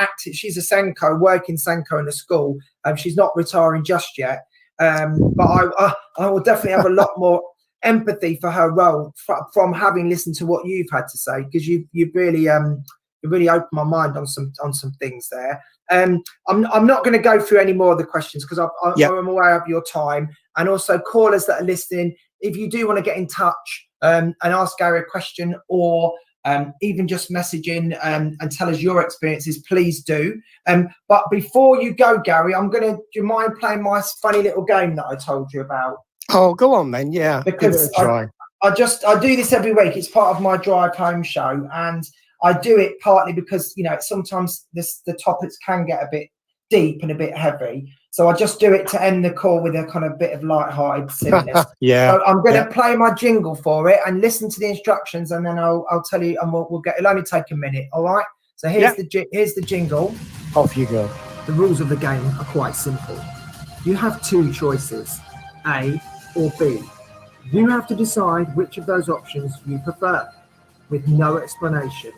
Senko, working Senko in a school. She's not retiring just yet. But I will definitely have a lot more empathy for her role from having listened to what you've had to say, because you really opened my mind on some things there. I'm not going to go through any more of the questions because I'm aware of your time, and also callers that are listening. If you do want to get in touch and ask Gary a question, or even just message in and tell us your experiences, please do. But before you go, Gary, do you mind playing my funny little game that I told you about? Oh, go on then. Yeah, because I do this every week. It's part of my drive home show, and I do it partly because, you know, sometimes the topics can get a bit deep and a bit heavy. So I just do it to end the call with a kind of bit of light-hearted silliness. So I'm going to play my jingle for it and listen to the instructions, and then I'll tell you, and it'll only take a minute. All right. So here's the jingle. Off you go. The rules of the game are quite simple. You have two choices, A or B. You have to decide which of those options you prefer, with no explanation,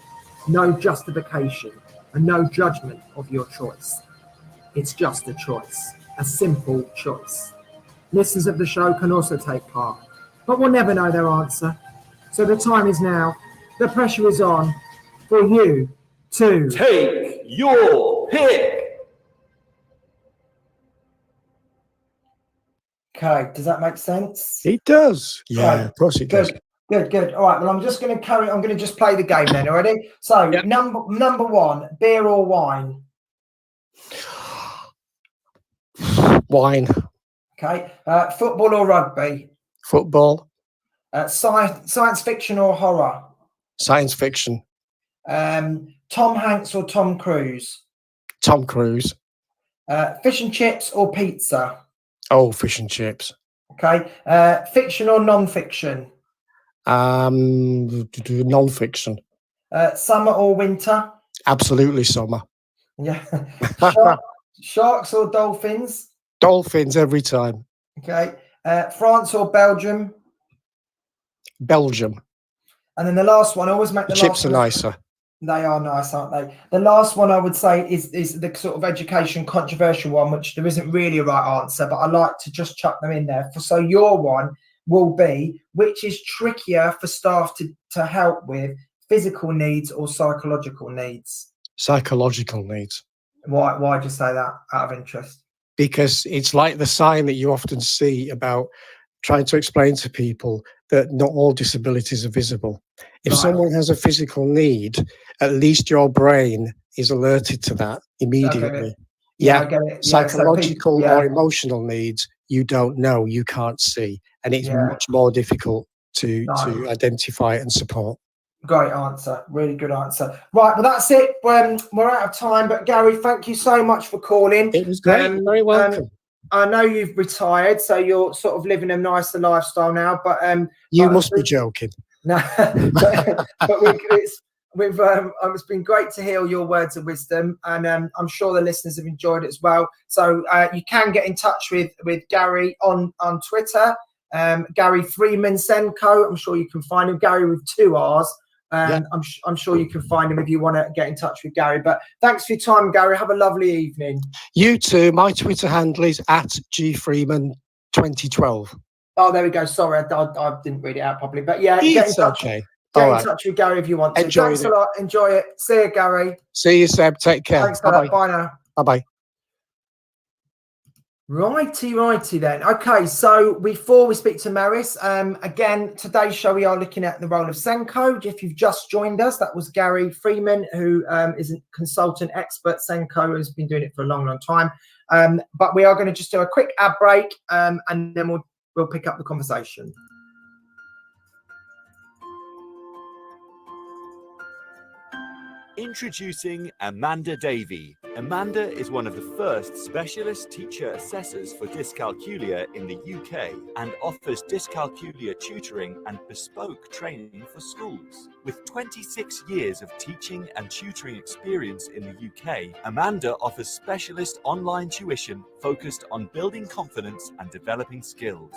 no justification, and no judgment of your choice. It's just a choice, a simple choice. Listeners of the show can also take part, but we'll never know their answer. So the time is now. The pressure is on for you to take your pick. Okay, does that make sense? It does. Yeah, of course it does. Good. All right, well, I'm just going to carry. I'm going to just play the game then. Already. So number one, beer or wine? Wine. Okay. Football or rugby? Football. Science fiction or horror? Science fiction. Tom Hanks or Tom Cruise? Tom Cruise. Fish and chips or pizza? Oh, fish and chips. Okay. Fiction or non-fiction? Non-fiction. Summer or winter? Absolutely summer. Yeah. Sharks or dolphins? Dolphins every time. Okay. France or Belgium? Belgium. And then the last one, I always make the chips are nicer. They are nice, aren't they? The last one I would say is the sort of education controversial one, which there isn't really a right answer, but I like to just chuck them in there. So your one will be, which is trickier for staff to help with, physical needs or psychological needs? Psychological needs. Why do you say that out of interest? Because it's like the sign that you often see about trying to explain to people that not all disabilities are visible. If someone has a physical need, at least your brain is alerted to that immediately. I get it. Psychological or emotional needs, you don't know, you can't see. And it's much more difficult to identify and support. Great answer. Really good answer. Right, well, that's it. We're out of time. But Gary, thank you so much for calling. It was great. Very welcome. I know you've retired, so you're sort of living a nicer lifestyle now. But you must be joking. No, but it's been great to hear your words of wisdom, and I'm sure the listeners have enjoyed it as well. So you can get in touch with Gary on Twitter, Gary Freeman Senko. I'm sure you can find him, Gary with 2 R's. I'm sure you can find him if you want to get in touch with Gary. But thanks for your time, Gary. Have a lovely evening. You too. My Twitter handle is @GFreeman2012. Oh, there we go. Sorry, I didn't read it out properly. But yeah, get in touch. Okay. Get in touch with Gary if you want to. Thanks a lot. Enjoy it. See you, Gary. See you, Seb. Take care. Thanks for that. Bye now. Bye-bye. Righty then. Okay, so before we speak to Maris, again, today's show we are looking at the role of Senko. If you've just joined us, that was Gary Freeman, who is a consultant expert. Senko has been doing it for a long, long time. But we are going to just do a quick ad break, and then we'll pick up the conversation. Introducing Amanda Davey. Amanda is one of the first specialist teacher assessors for dyscalculia in the UK and offers dyscalculia tutoring and bespoke training for schools. With 26 years of teaching and tutoring experience in the UK, Amanda offers specialist online tuition focused on building confidence and developing skills.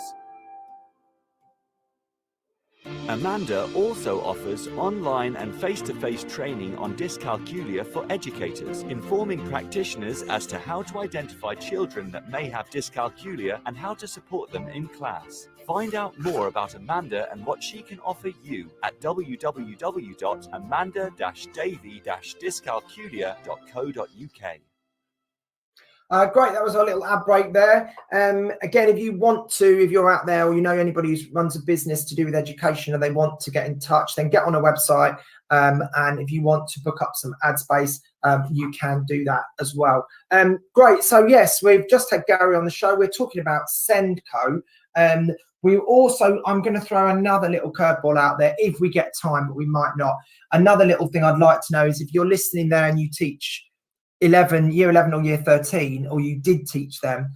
Amanda also offers online and face-to-face training on dyscalculia for educators, informing practitioners as to how to identify children that may have dyscalculia and how to support them in class. Find out more about Amanda and what she can offer you at www.amanda-davey-dyscalculia.co.uk. Great, that was a little ad break there. Again, if you want to, if you're out there or you know anybody who runs a business to do with education and they want to get in touch, then get on our website. And if you want to book up some ad space, you can do that as well. Great. So yes, we've just had Gary on the show. We're talking about Senko. We also, I'm going to throw another little curveball out there if we get time, but we might not. Another little thing I'd like to know is if you're listening there and you teach year 11 or year 13, or you did teach them,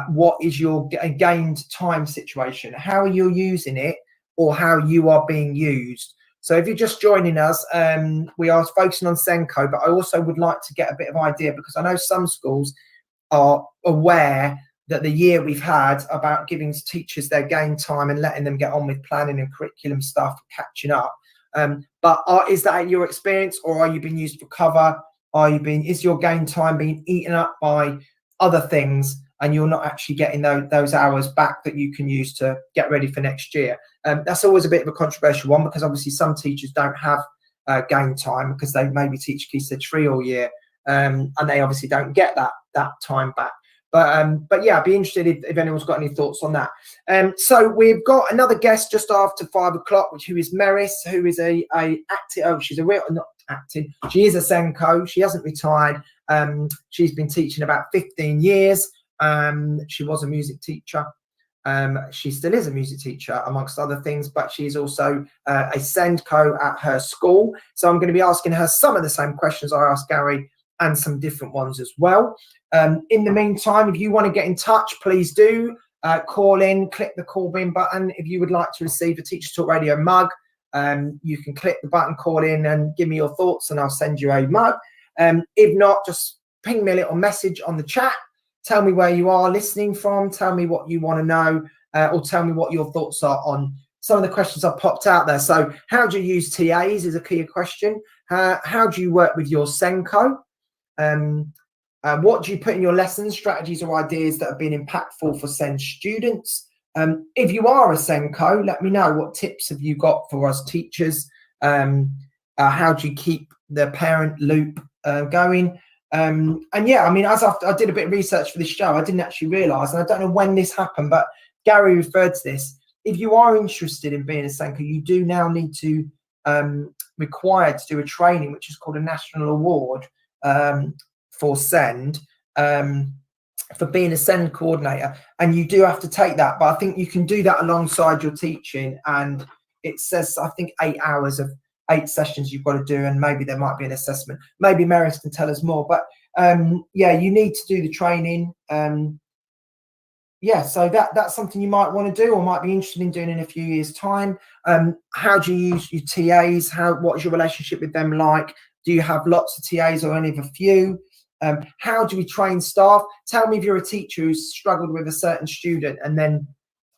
what is your gained time situation? How are you using it, or how you are being used? So if you're just joining us, we are focusing on Senko, but I also would like to get a bit of idea, because I know some schools are aware that the year we've had about giving teachers their gain time and letting them get on with planning and curriculum stuff, catching up. But is that your experience, or are you being used for cover? Is your gain time being eaten up by other things and you're not actually getting those hours back that you can use to get ready for next year? That's always a bit of a controversial one, because obviously some teachers don't have gain time because they maybe teach Key Stage 3 all year, and they obviously don't get that time back. But yeah, I'd be interested if anyone's got any thoughts on that. So we've got another guest just after 5 o'clock, who is Maris, who is she is a Senko. She hasn't retired. She's been teaching about 15 years. She was a music teacher. She still is a music teacher, amongst other things, but she's also a Senko at her school. So I'm going to be asking her some of the same questions I asked Gary, and some different ones as well. In the meantime, if you want to get in touch, please do call in, click the call in button. If you would like to receive a Teachers Talk Radio mug, you can click the button, call in and give me your thoughts, and I'll send you a mug. If not, just ping me a little message on the chat. Tell me where you are listening from. Tell me what you want to know, or tell me what your thoughts are on some of the questions I've popped out there. So how do you use TAs is a key question. How do you work with your Senko? What do you put in your lessons, strategies or ideas that have been impactful for SEND students? If you are a Senko, let me know, what tips have you got for us teachers? How do you keep the parent loop going? And yeah, I mean, as I did a bit of research for this show, I didn't actually realise, and I don't know when this happened, but Gary referred to this. If you are interested in being a Senko, you do now need to required to do a training, which is called a national award for SEND, for being a SEND coordinator, and you do have to take that. But I think you can do that alongside your teaching, and it says, I think, 8 hours of 8 sessions you've got to do, and maybe there might be an assessment. Maybe Maris can tell us more, but yeah, you need to do the training. Yeah, so that's something you might want to do, or might be interested in doing in a few years' time. How do you use your TAs? What is your relationship with them like? Do you have lots of TAs or only a few? How do we train staff? Tell me if you're a teacher who's struggled with a certain student, and then,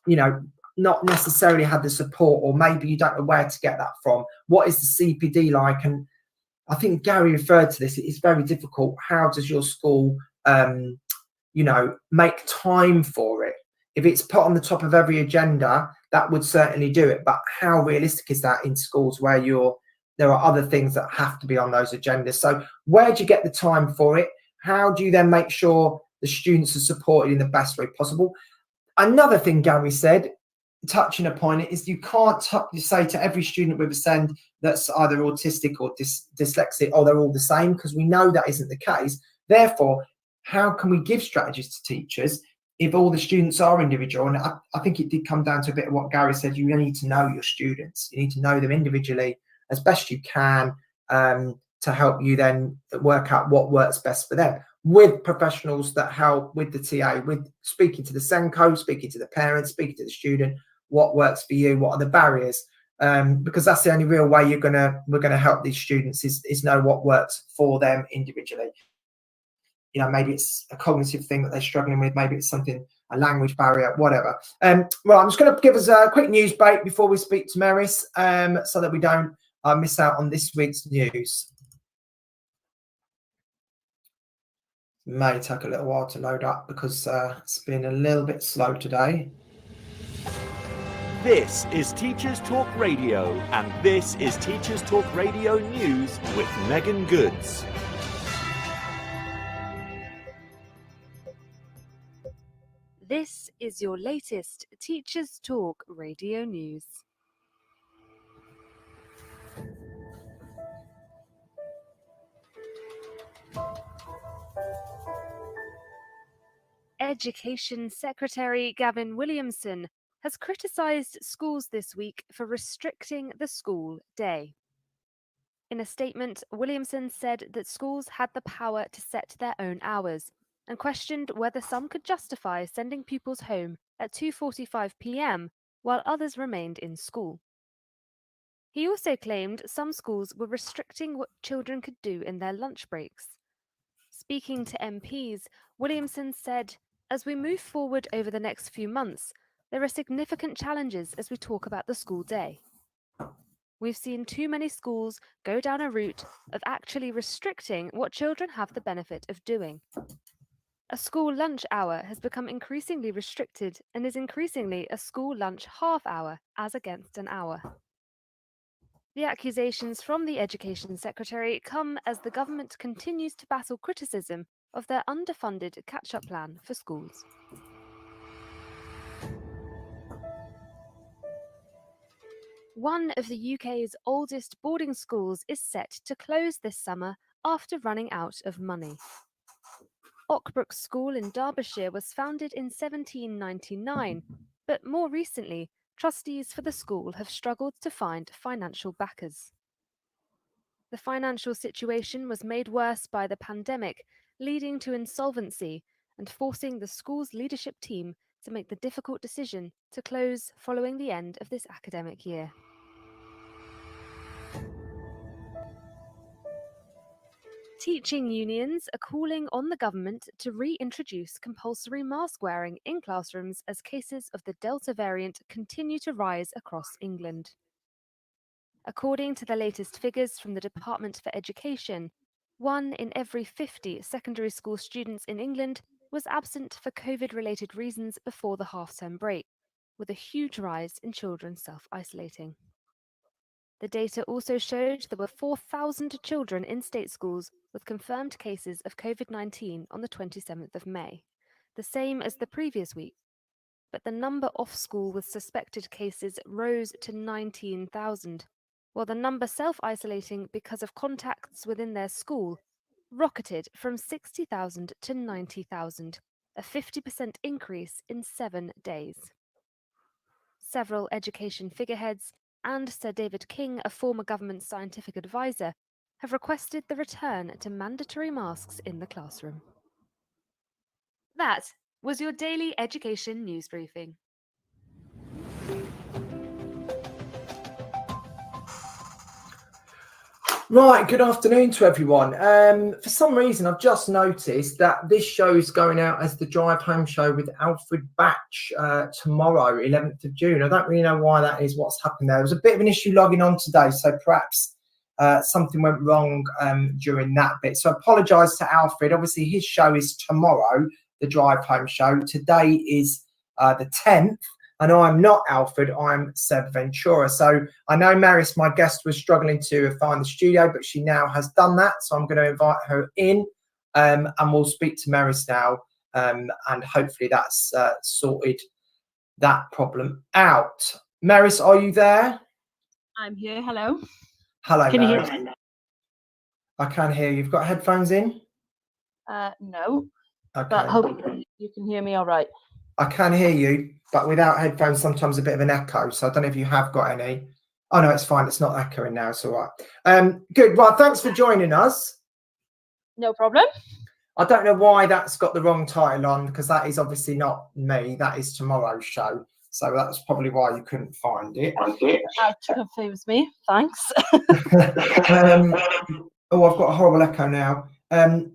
you know, not necessarily had the support, or maybe you don't know where to get that from. What is the CPD like? And I think Gary referred to this. It's very difficult. How does your school, make time for it? If it's put on the top of every agenda, that would certainly do it. But how realistic is that in schools where there are other things that have to be on those agendas? So where do you get the time for it? How do you then make sure the students are supported in the best way possible? Another thing Gary said, touching upon it, is you can't say to every student with a SEND that's either autistic or dyslexic, oh, they're all the same, because we know that isn't the case. Therefore, how can we give strategies to teachers if all the students are individual? And I think it did come down to a bit of what Gary said. You need to know your students. You need to know them individually as best you can, to help you then work out what works best for them, with professionals that help with the TA, with speaking to the SENCO, speaking to the parents, speaking to the student, what works for you, what are the barriers, because that's the only real way we're gonna help these students is know what works for them individually. Maybe it's a cognitive thing that they're struggling with, maybe it's something, a language barrier, whatever. Well, I'm just going to give us a quick news break before we speak to Maris, so that we don't miss out on this week's news. May take a little while to load up because it's been a little bit slow today. This is Teachers Talk Radio, and this is Teachers Talk Radio News with Megan Goods. This is your latest Teachers Talk Radio News. Education Secretary Gavin Williamson has criticised schools this week for restricting the school day. In a statement, Williamson said that schools had the power to set their own hours and questioned whether some could justify sending pupils home at 2:45 p.m. while others remained in school. He also claimed some schools were restricting what children could do in their lunch breaks. Speaking to MPs, Williamson said, "As we move forward over the next few months, there are significant challenges as we talk about the school day. We've seen too many schools go down a route of actually restricting what children have the benefit of doing. A school lunch hour has become increasingly restricted and is increasingly a school lunch half hour as against an hour." The accusations from the Education Secretary come as the government continues to battle criticism of their underfunded catch-up plan for schools. One of the UK's oldest boarding schools is set to close this summer after running out of money. Ockbrook School in Derbyshire was founded in 1799, but more recently, trustees for the school have struggled to find financial backers. The financial situation was made worse by the pandemic, leading to insolvency and forcing the school's leadership team to make the difficult decision to close following the end of this academic year. Teaching unions are calling on the government to reintroduce compulsory mask wearing in classrooms as cases of the Delta variant continue to rise across England. According to the latest figures from the Department for Education, 1 in every 50 secondary school students in England was absent for COVID-related reasons before the half-term break, with a huge rise in children self-isolating. The data also showed there were 4,000 children in state schools with confirmed cases of COVID-19 on the 27th of May, the same as the previous week. But the number off school with suspected cases rose to 19,000, while the number self-isolating because of contacts within their school rocketed from 60,000 to 90,000, a 50% increase in 7 days. Several education figureheads and Sir David King, a former government scientific advisor, have requested the return to mandatory masks in the classroom. That was your daily education news briefing. Right, good afternoon to everyone. For some reason, I've just noticed that this show is going out as the Drive Home Show with Alfred Batch tomorrow, 11th of June. I don't really know why that is, what's happened there. There was a bit of an issue logging on today, so perhaps something went wrong during that bit. So I apologise to Alfred. Obviously, his show is tomorrow, the Drive Home Show. Today is the 10th. And I'm not Alfred, I'm Seb Ventura. So I know Maris, my guest, was struggling to find the studio, but she now has done that. So I'm going to invite her in and we'll speak to Maris now. And hopefully that's sorted that problem out. Maris, are you there? I'm here. Hello. Hello, can Maris. You hear me? I can hear you. You've got headphones in? No. Okay. But hopefully you can hear me all right. I can hear you, but without headphones, sometimes a bit of an echo. So I don't know if you have got any. Oh, no, it's fine. It's not echoing now. It's all right. Good. Well, thanks for joining us. No problem. I don't know why that's got the wrong title on, because that is obviously not me. That is tomorrow's show. So that's probably why you couldn't find it. That confused me. Thanks. Oh, I've got a horrible echo now.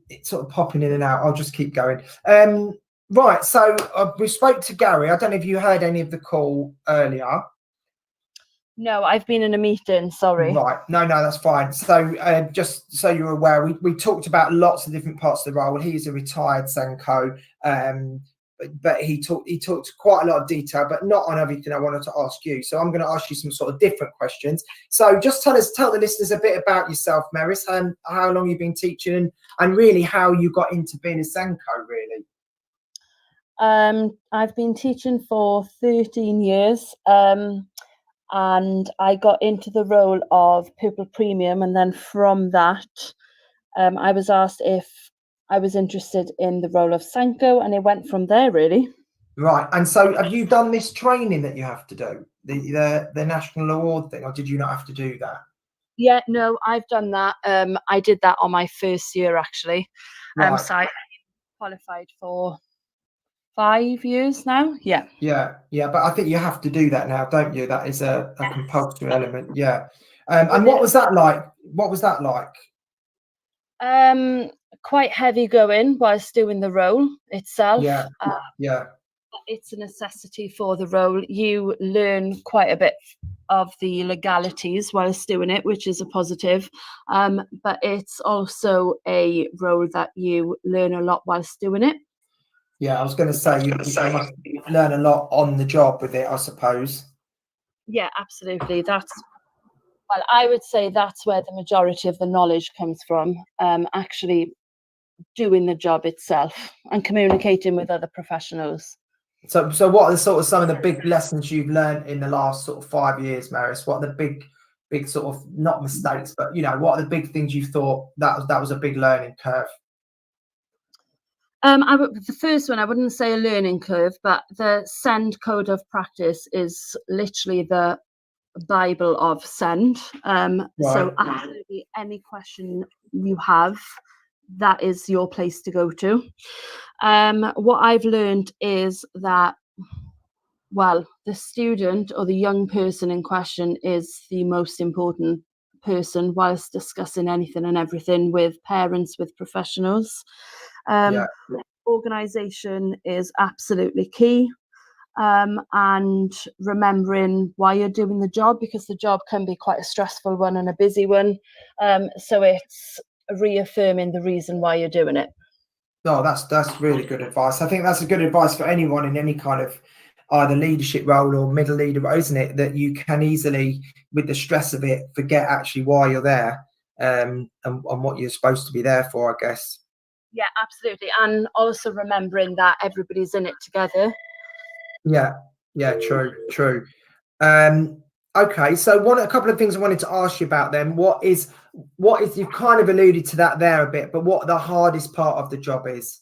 It's sort of popping in and out. I'll just keep going. Right, so we spoke to Gary. I don't know if you heard any of the call earlier. No, I've been in a meeting, sorry. Right, no, that's fine. So just so you're aware, we talked about lots of different parts of the role. He's a retired Senko, but he talked quite a lot of detail, but not on everything I wanted to ask you. So I'm going to ask you some sort of different questions. So just tell the listeners a bit about yourself, Maris, and how long you've been teaching and really how you got into being a Senko, really. I've been teaching for 13 years, and I got into the role of Pupil Premium, and then from that, I was asked if I was interested in the role of Senko, and it went from there, really. Right, and so have you done this training that you have to do, the national award thing, or did you not have to do that? Yeah, no, I've done that. I did that on my first year, actually. Right. So I qualified for 5 years now. Yeah, but I think you have to do that now, don't you? That is a compulsory element. Yeah. And what was that like? Quite heavy going whilst doing the role itself. Yeah. It's a necessity for the role. You learn quite a bit of the legalities whilst doing it, which is a positive. But it's also a role that you learn a lot whilst doing it. Yeah, I was going to say you must learn a lot on the job with it, I suppose. Yeah, absolutely. Well, I would say that's where the majority of the knowledge comes from, actually doing the job itself and communicating with other professionals. So what are some of the big lessons you've learned in the last sort of 5 years, Maris? What are the big sort of, not mistakes, but, what are the big things you thought that was a big learning curve? The first one, I wouldn't say a learning curve, but the SEND code of practice is literally the Bible of SEND. Right. So absolutely any question you have, that is your place to go to. What I've learned is that, well, the student or the young person in question is the most important person whilst discussing anything and everything with parents, with professionals. Organisation is absolutely key, and remembering why you're doing the job, because the job can be quite a stressful one and a busy one. So it's reaffirming the reason why you're doing it. No, that's really good advice. I think that's a good advice for anyone in any kind of either leadership role or middle leader, isn't it? That you can easily, with the stress of it, forget actually why you're there, and what you're supposed to be there for, I guess. Yeah, absolutely. And also remembering that everybody's in it together. Yeah, true. Okay, so a couple of things I wanted to ask you about then. What is you've kind of alluded to that there a bit, but what the hardest part of the job is?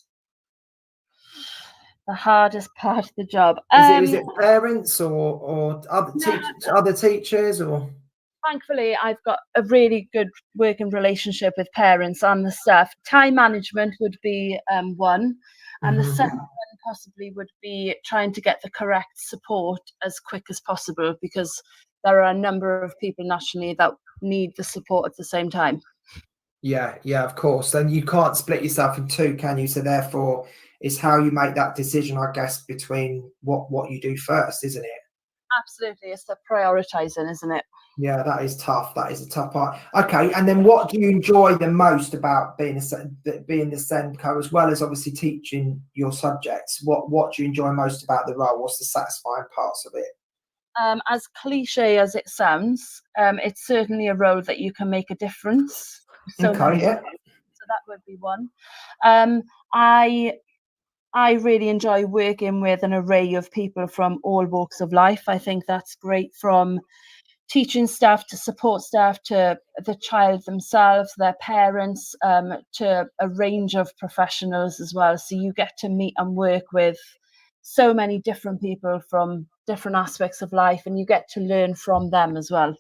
The hardest part of the job. Is it parents or other teachers or? Thankfully, I've got a really good working relationship with parents and the staff. Time management would be one, and the second one possibly would be trying to get the correct support as quick as possible, because there are a number of people nationally that need the support at the same time. Yeah, of course. And you can't split yourself in two, can you? So therefore, it's how you make that decision, I guess, between what you do first, isn't it? Absolutely, it's the prioritizing, isn't it? Yeah, that is tough. That is a tough part. Okay, and then what do you enjoy the most about being the SENDCO, as well as obviously teaching your subjects? What do you enjoy most about the role? What's the satisfying parts of it? As cliche as it sounds, it's certainly a role that you can make a difference. So that would be one. I really enjoy working with an array of people from all walks of life. I think that's great, from teaching staff to support staff to the child themselves, their parents, to a range of professionals as well. So you get to meet and work with so many different people from different aspects of life, and you get to learn from them as well.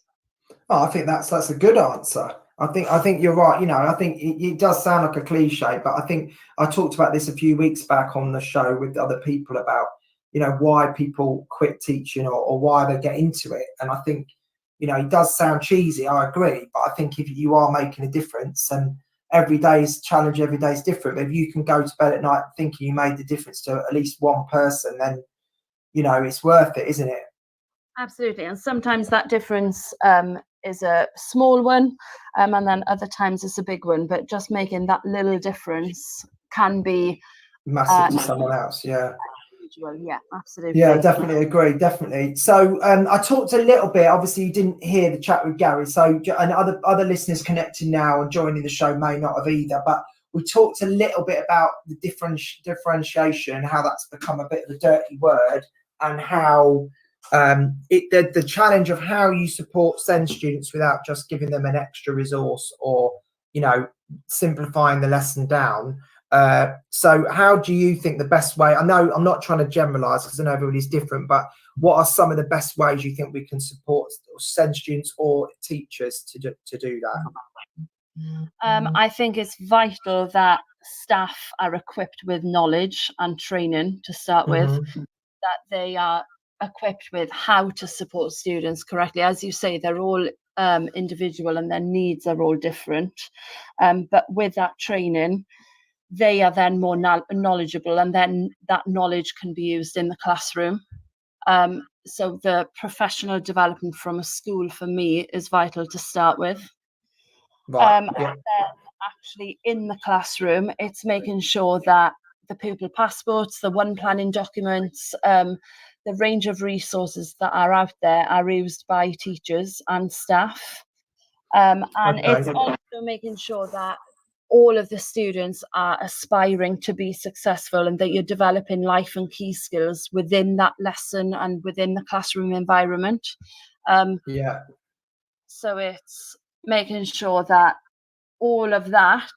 Oh, I think that's a good answer. I think you're right. You know, I think it does sound like a cliche, but I think I talked about this a few weeks back on the show with other people about, you know, why people quit teaching or why they get into it. And I think, you know, it does sound cheesy, I agree, but I think if you are making a difference, and every day's challenge, every day's different, but if you can go to bed at night thinking you made the difference to at least one person, then, you know, it's worth it, isn't it? Absolutely. And sometimes that difference is a small one, and then other times it's a big one, but just making that little difference can be massive to someone else. Yeah, absolutely. Yeah, definitely agree, definitely. So I talked a little bit, obviously you didn't hear the chat with Gary, so, and other listeners connecting now and joining the show may not have either, but we talked a little bit about the differentiation, how that's become a bit of a dirty word, and how the challenge of how you support SEND students without just giving them an extra resource or, you know, simplifying the lesson down. So how do you think the best way, I know I'm not trying to generalize because I know everybody's different, but what are some of the best ways you think we can support SEND students or teachers to do that? I think it's vital that staff are equipped with knowledge and training to start with, that they are equipped with how to support students correctly. As you say, they're all individual and their needs are all different, but with that training they are then more knowledgeable, and then that knowledge can be used in the classroom. So the professional development from a school for me is vital to start with. And then actually in the classroom, it's making sure that the pupil passports, the one planning documents, the range of resources that are out there are used by teachers and staff. And it's also making sure that all of the students are aspiring to be successful and that you're developing life and key skills within that lesson and within the classroom environment. So it's making sure that all of that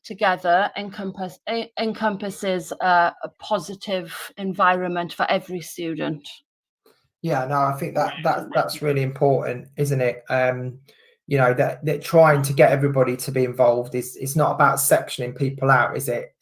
together encompasses a positive environment for every student. Yeah, no, I think that's really important, isn't it? You know, that trying to get everybody to be involved it's not about sectioning people out, is it?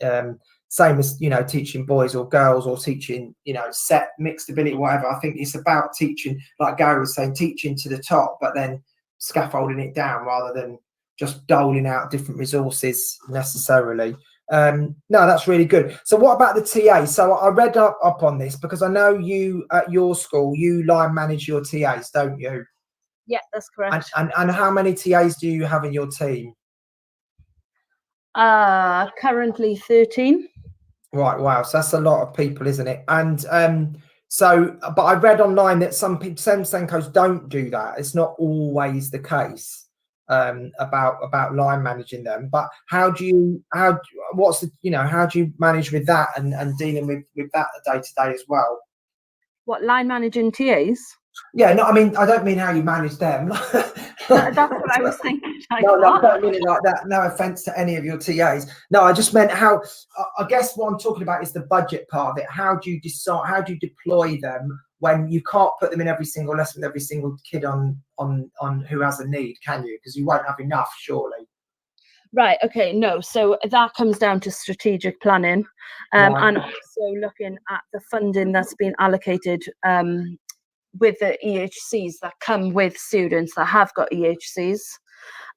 Same as, you know, teaching boys or girls or teaching, you know, set, mixed ability, whatever. I think it's about teaching, like Gary was saying, teaching to the top, but then scaffolding it down rather than just doling out different resources necessarily. No, that's really good. So what about the TA? So I read up on this because I know you at your school, you line manage your TAs, don't you? Yeah, that's correct. And how many TAs do you have in your team? Currently 13. Right, wow. So that's a lot of people, isn't it? And so, but I read online that some SENCOs don't do that. It's not always the case about line managing them. But how do you manage with that and dealing with that day to day as well? What, line managing TAs? Yeah, no, I mean, I don't mean how you manage them. That's what I was thinking. No, I don't mean it like that. No offense to any of your TAs. No, I just meant how, I guess what I'm talking about is the budget part of it. How do you decide, how do you deploy them when you can't put them in every single lesson with every single kid on who has a need, can you? Because you won't have enough, surely. Right, okay, no. So that comes down to strategic planning, and also looking at the funding that's been allocated with the EHCs that come with students that have got EHCs.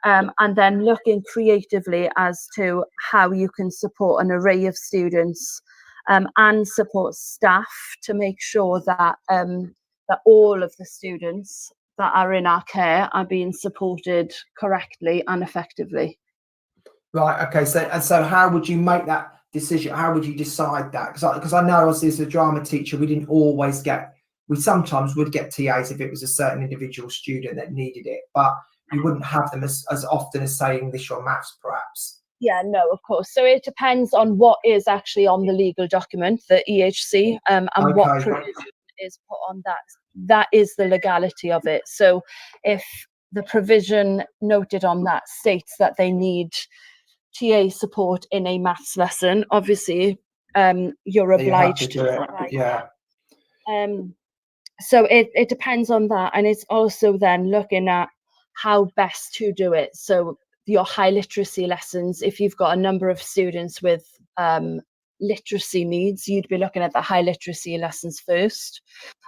And then looking creatively as to how you can support an array of students and support staff to make sure that that all of the students that are in our care are being supported correctly and effectively. Right. Okay. So how would you make that decision? How would you decide that? Because I know, obviously, as a drama teacher, we sometimes would get TAs if it was a certain individual student that needed it, but you wouldn't have them as often as, say, English or maths, perhaps. Yeah, no, of course. So it depends on what is actually on the legal document, the EHC, and what provision is put on that. That is the legality of it. So if the provision noted on that states that they need TA support in a maths lesson, obviously you're obliged to provide that. So it depends on that, and it's also then looking at how best to do it. So your high literacy lessons, if you've got a number of students with literacy needs, you'd be looking at the high literacy lessons first.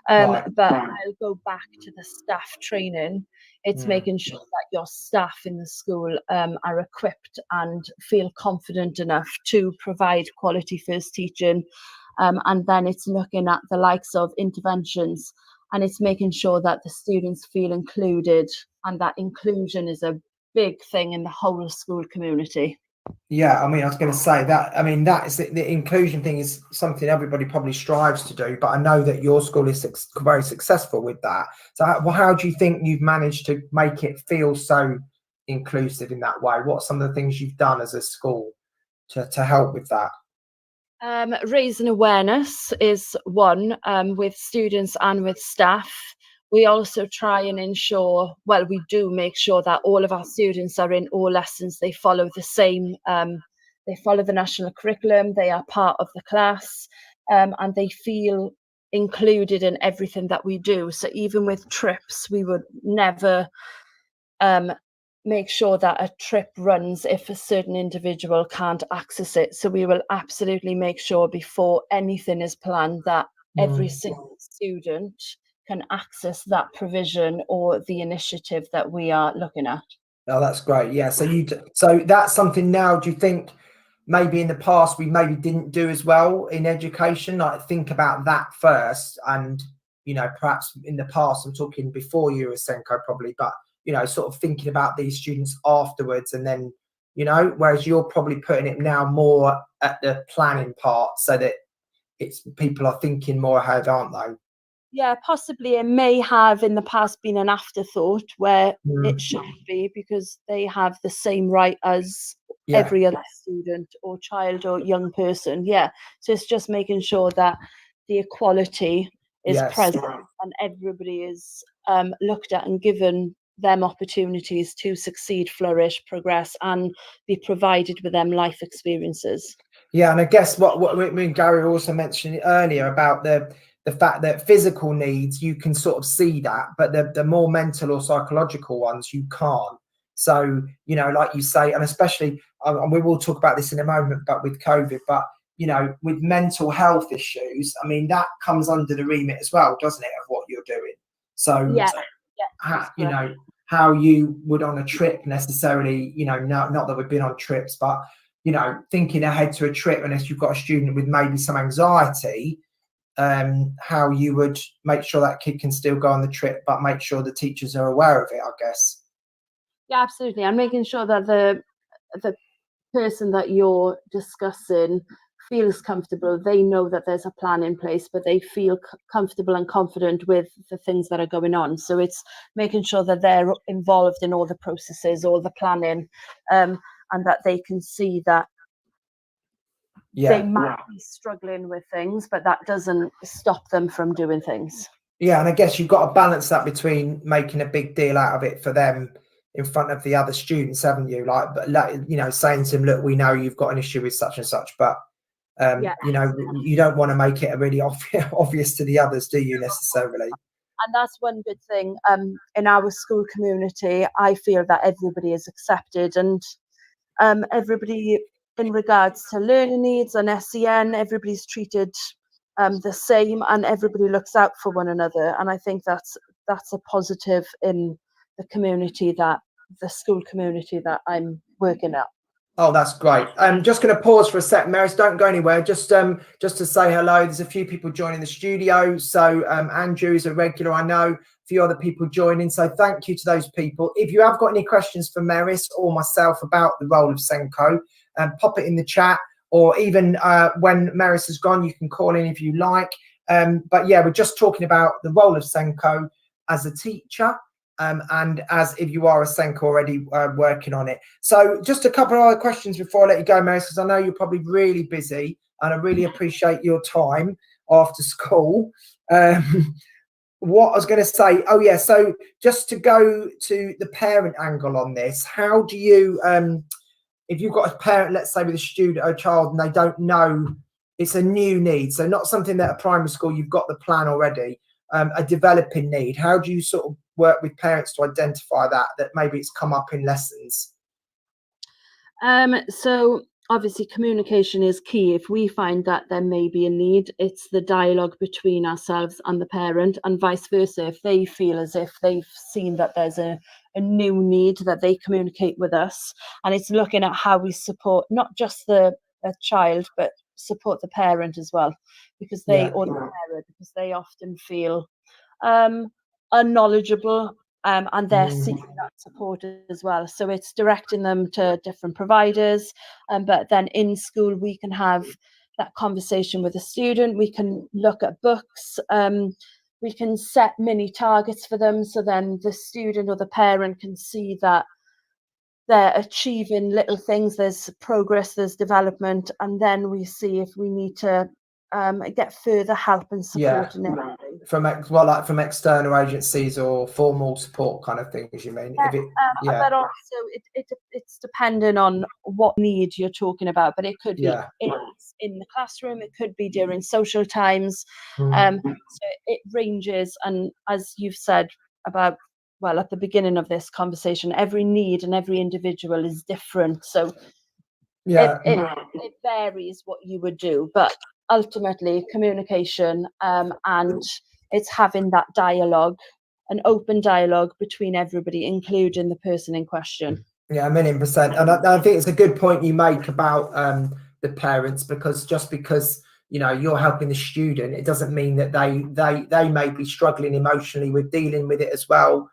But I'll go back to the staff training. It's making sure that your staff in the school are equipped and feel confident enough to provide quality first teaching. And then it's looking at the likes of interventions, and it's making sure that the students feel included, and that inclusion is a big thing in the whole school community. Yeah, I mean, I was going to say that. I mean, that is the inclusion thing is something everybody probably strives to do, but I know that your school is very successful with that. So how do you think you've managed to make it feel so inclusive in that way? What are some of the things you've done as a school to help with that? Raising awareness is one, with students and with staff. We also try and ensure, well, we do make sure that all of our students are in all lessons. They follow the same, they follow the national curriculum, they are part of the class, and they feel included in everything that we do. So even with trips, we would never make sure that a trip runs if a certain individual can't access it. So we will absolutely make sure before anything is planned that every single student can access that provision or the initiative that we are looking at. Oh, that's great. Yeah. So that's something now, do you think maybe in the past we maybe didn't do as well in education? Like, think about that first, and, you know, perhaps in the past, I'm talking before you were Senko probably, but, you know, sort of thinking about these students afterwards, and then, you know, whereas you're probably putting it now more at the planning part, so that people are thinking more ahead, aren't they? Yeah, possibly it may have in the past been an afterthought where it shouldn't be, because they have the same right as every other student or child or young person. Yeah, so it's just making sure that the equality is present and everybody is looked at and given them opportunities to succeed, flourish, progress, and be provided with them life experiences. Yeah, and I guess what me and Gary also mentioned earlier about the fact that physical needs, you can sort of see that, but the more mental or psychological ones, you can't. So, you know, like you say, and especially, and we will talk about this in a moment, but with COVID, but, you know, with mental health issues, I mean, that comes under the remit as well, doesn't it, of what you're doing? So, you know, how you would on a trip necessarily, you know, not that we've been on trips, but, you know, thinking ahead to a trip, unless you've got a student with maybe some anxiety, how you would make sure that kid can still go on the trip, but make sure the teachers are aware of it, I guess. Yeah, absolutely. And making sure that the person that you're discussing feels comfortable. They know that there's a plan in place, but they feel comfortable and confident with the things that are going on. So it's making sure that they're involved in all the processes, all the planning, and that they can see that they might be struggling with things, but that doesn't stop them from doing things. Yeah, and I guess you've got to balance that between making a big deal out of it for them in front of the other students, haven't you? Like, you know, saying to them, look, we know you've got an issue with such and such, but you know, you don't want to make it really obvious to the others, do you, necessarily? And that's one good thing. In our school community, I feel that everybody is accepted, and everybody, in regards to learning needs and SEN, everybody's treated the same, and everybody looks out for one another. And I think that's a positive in the community, that the school community that I'm working at. Oh, that's great. I'm just going to pause for a sec, Maris. Don't go anywhere. Just to say hello. There's a few people joining the studio. So Andrew is a regular, I know. A few other people joining. So thank you to those people. If you have got any questions for Maris or myself about the role of SENCO, pop it in the chat. Or even when Maris has gone, you can call in if you like. But yeah, we're just talking about the role of SENCO as a teacher. And as if you are a SENCO already working on it. So just a couple of other questions before I let you go, Maris, because I know you're probably really busy and I really appreciate your time after school. What I was going to say, oh yeah, so just to go to the parent angle on this, how do you, if you've got a parent, let's say with a student or a child, and they don't know, it's a new need, so not something that at primary school you've got the plan already, a developing need, how do you sort of work with parents to identify that maybe it's come up in lessons? So obviously communication is key. If we find that there may be a need, it's the dialogue between ourselves and the parent, and vice versa. If they feel as if they've seen that there's a new need, that they communicate with us. And it's looking at how we support not just the child, but support the parent as well, because they or the parent, because they often feel unknowledgeable, and they're seeking that support as well. So it's directing them to different providers, but then in school we can have that conversation with the student. We can look at books, we can set mini targets for them, so then the student or the parent can see that they're achieving little things, there's progress, there's development, and then we see if we need to get further help and support in it. From external agencies or formal support kind of things, you mean? But also it's dependent on what need you're talking about, but it could be in the classroom, it could be during social times, so it ranges. And as you've said about, well, at the beginning of this conversation, every need and every individual is different, so it varies what you would do, but ultimately communication, and it's having that dialogue, an open dialogue between everybody, including the person in question. Yeah, 1,000,000%. And I think it's a good point you make about the parents, because just because you're helping the student, it doesn't mean that they may be struggling emotionally with dealing with it as well,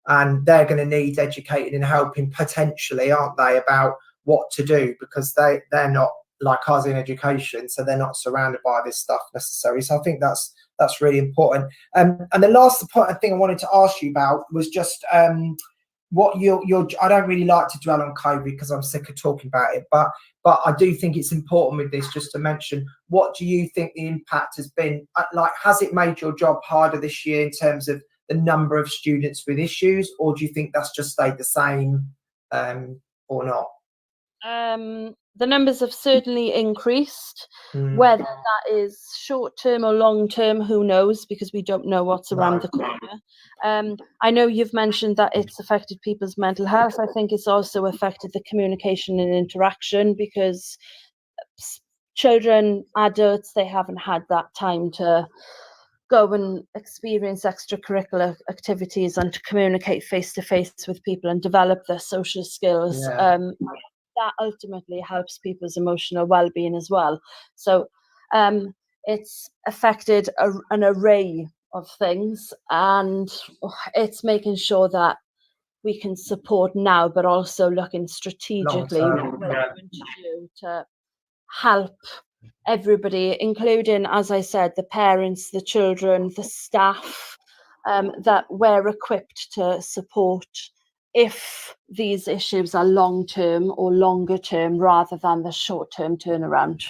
and they're going to need educating and helping potentially, aren't they, about what to do, because they're not like us in education, so they're not surrounded by this stuff necessarily. So I think that's really important. And the last thing I wanted to ask you about was just what your I don't really like to dwell on COVID because I'm sick of talking about it, but I do think it's important with this just to mention, what do you think the impact has been? Like, has it made your job harder this year in terms of the number of students with issues, or do you think that's just stayed the same, or not? The numbers have certainly increased. Whether that is short term or long term, who knows, because we don't know what's around the corner. I know you've mentioned that it's affected people's mental health. I think it's also affected the communication and interaction, because children, adults, they haven't had that time to go and experience extracurricular activities and to communicate face to face with people and develop their social skills. That ultimately helps people's emotional well-being as well. So it's affected an array of things, and it's making sure that we can support now, but also looking strategically to help everybody, including, as I said, the parents, the children, the staff, that we're equipped to support if these issues are long-term or longer term rather than the short-term turnaround.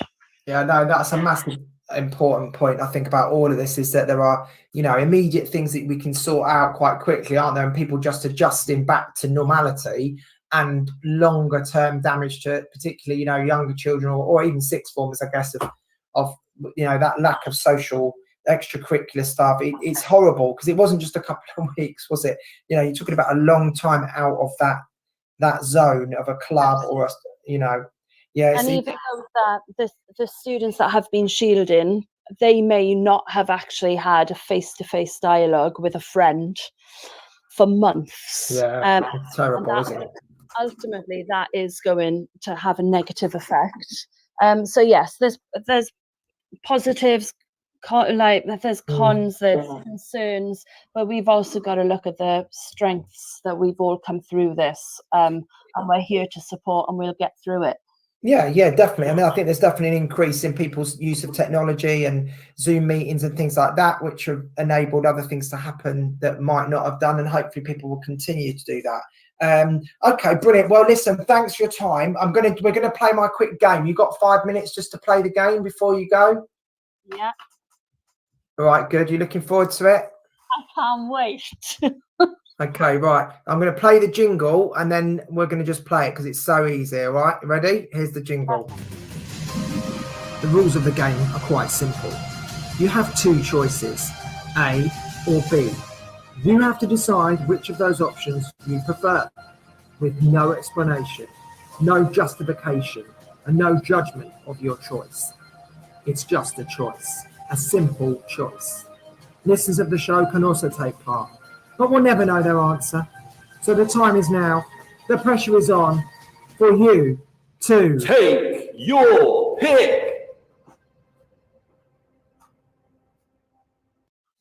Yeah, no, that's a massive important point I think about all of this, is that there are immediate things that we can sort out quite quickly, aren't there, and people just adjusting back to normality, and longer term damage to particularly younger children or even sixth formers, I guess, of that lack of social extracurricular stuff. It's horrible, because it wasn't just a couple of weeks, was it? You're talking about a long time out of that zone of a club or and even though that the students that have been shielding, they may not have actually had a face-to-face dialogue with a friend for months. Yeah, it's terrible, isn't it? Ultimately, that is going to have a negative effect. So yes, there's positives, there's cons, there's concerns, but we've also got to look at the strengths that we've all come through this, and we're here to support, and we'll get through it. Yeah, definitely. I mean, I think there's definitely an increase in people's use of technology and Zoom meetings and things like that, which have enabled other things to happen that might not have done, and hopefully people will continue to do that. Okay, brilliant. Well, listen, thanks for your time. We're gonna play my quick game. You got 5 minutes just to play the game before you go? Yeah. All right, good. You looking forward to it? I can't wait. Okay, right. I'm going to play the jingle and then we're going to just play it because it's so easy. All right, ready? Here's the jingle. The rules of the game are quite simple. You have two choices, A or B. You have to decide which of those options you prefer, with no explanation, no justification, and no judgment of your choice. It's just a choice, a simple choice. Listeners of the show can also take part, but we'll never know their answer. So the time is now, the pressure is on for you to take your pick.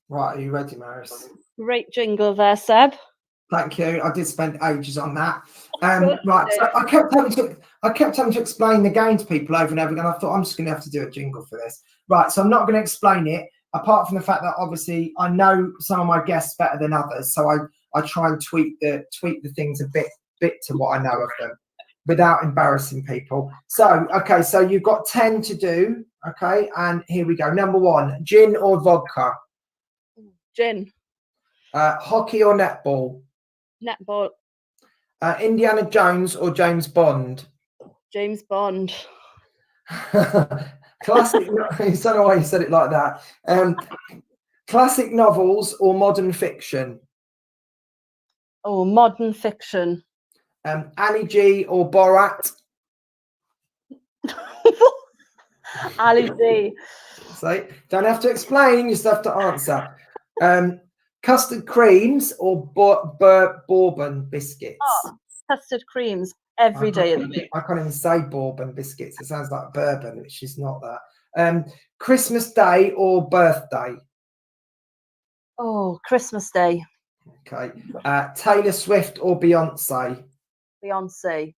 Right, are you ready, Maris? Great jingle there, Seb. Thank you. I did spend ages on that. Right, so I kept having to explain the game to people over and over again. I thought I'm just going to have to do a jingle for this. Right, so I'm not going to explain it, apart from the fact that obviously I know some of my guests better than others, so I try and tweak the things a bit to what I know of them, without embarrassing people. So, okay, so you've got 10 to do. Okay, and here we go. Number 1, gin or vodka? Gin. Hockey or netball? Netball. Indiana Jones or James Bond? James Bond. Classic. I don't know why you said it like that. Classic novels or modern fiction? Oh, modern fiction. Ali G or Borat? Ali G. So don't have to explain, you just have to answer. Custard creams or bourbon biscuits? Oh, custard creams every day of the week. I can't even say bourbon biscuits. It sounds like bourbon, which is not that. Christmas Day or birthday? Oh, Christmas Day. Okay. Taylor Swift or Beyonce? Beyonce.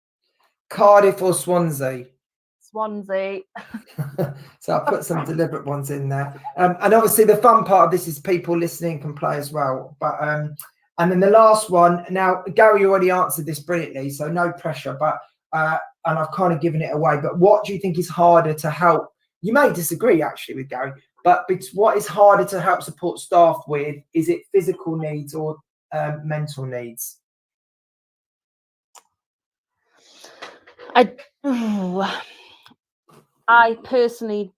Cardiff or Swansea? Swansea. So I put some deliberate ones in there. And obviously the fun part of this is people listening can play as well. But and then the last one, now Gary already answered this brilliantly, so no pressure, but and I've kind of given it away. But what do you think is harder to help? You may disagree actually with Gary, but what is harder to help support staff with? Is it physical needs or mental needs? I personally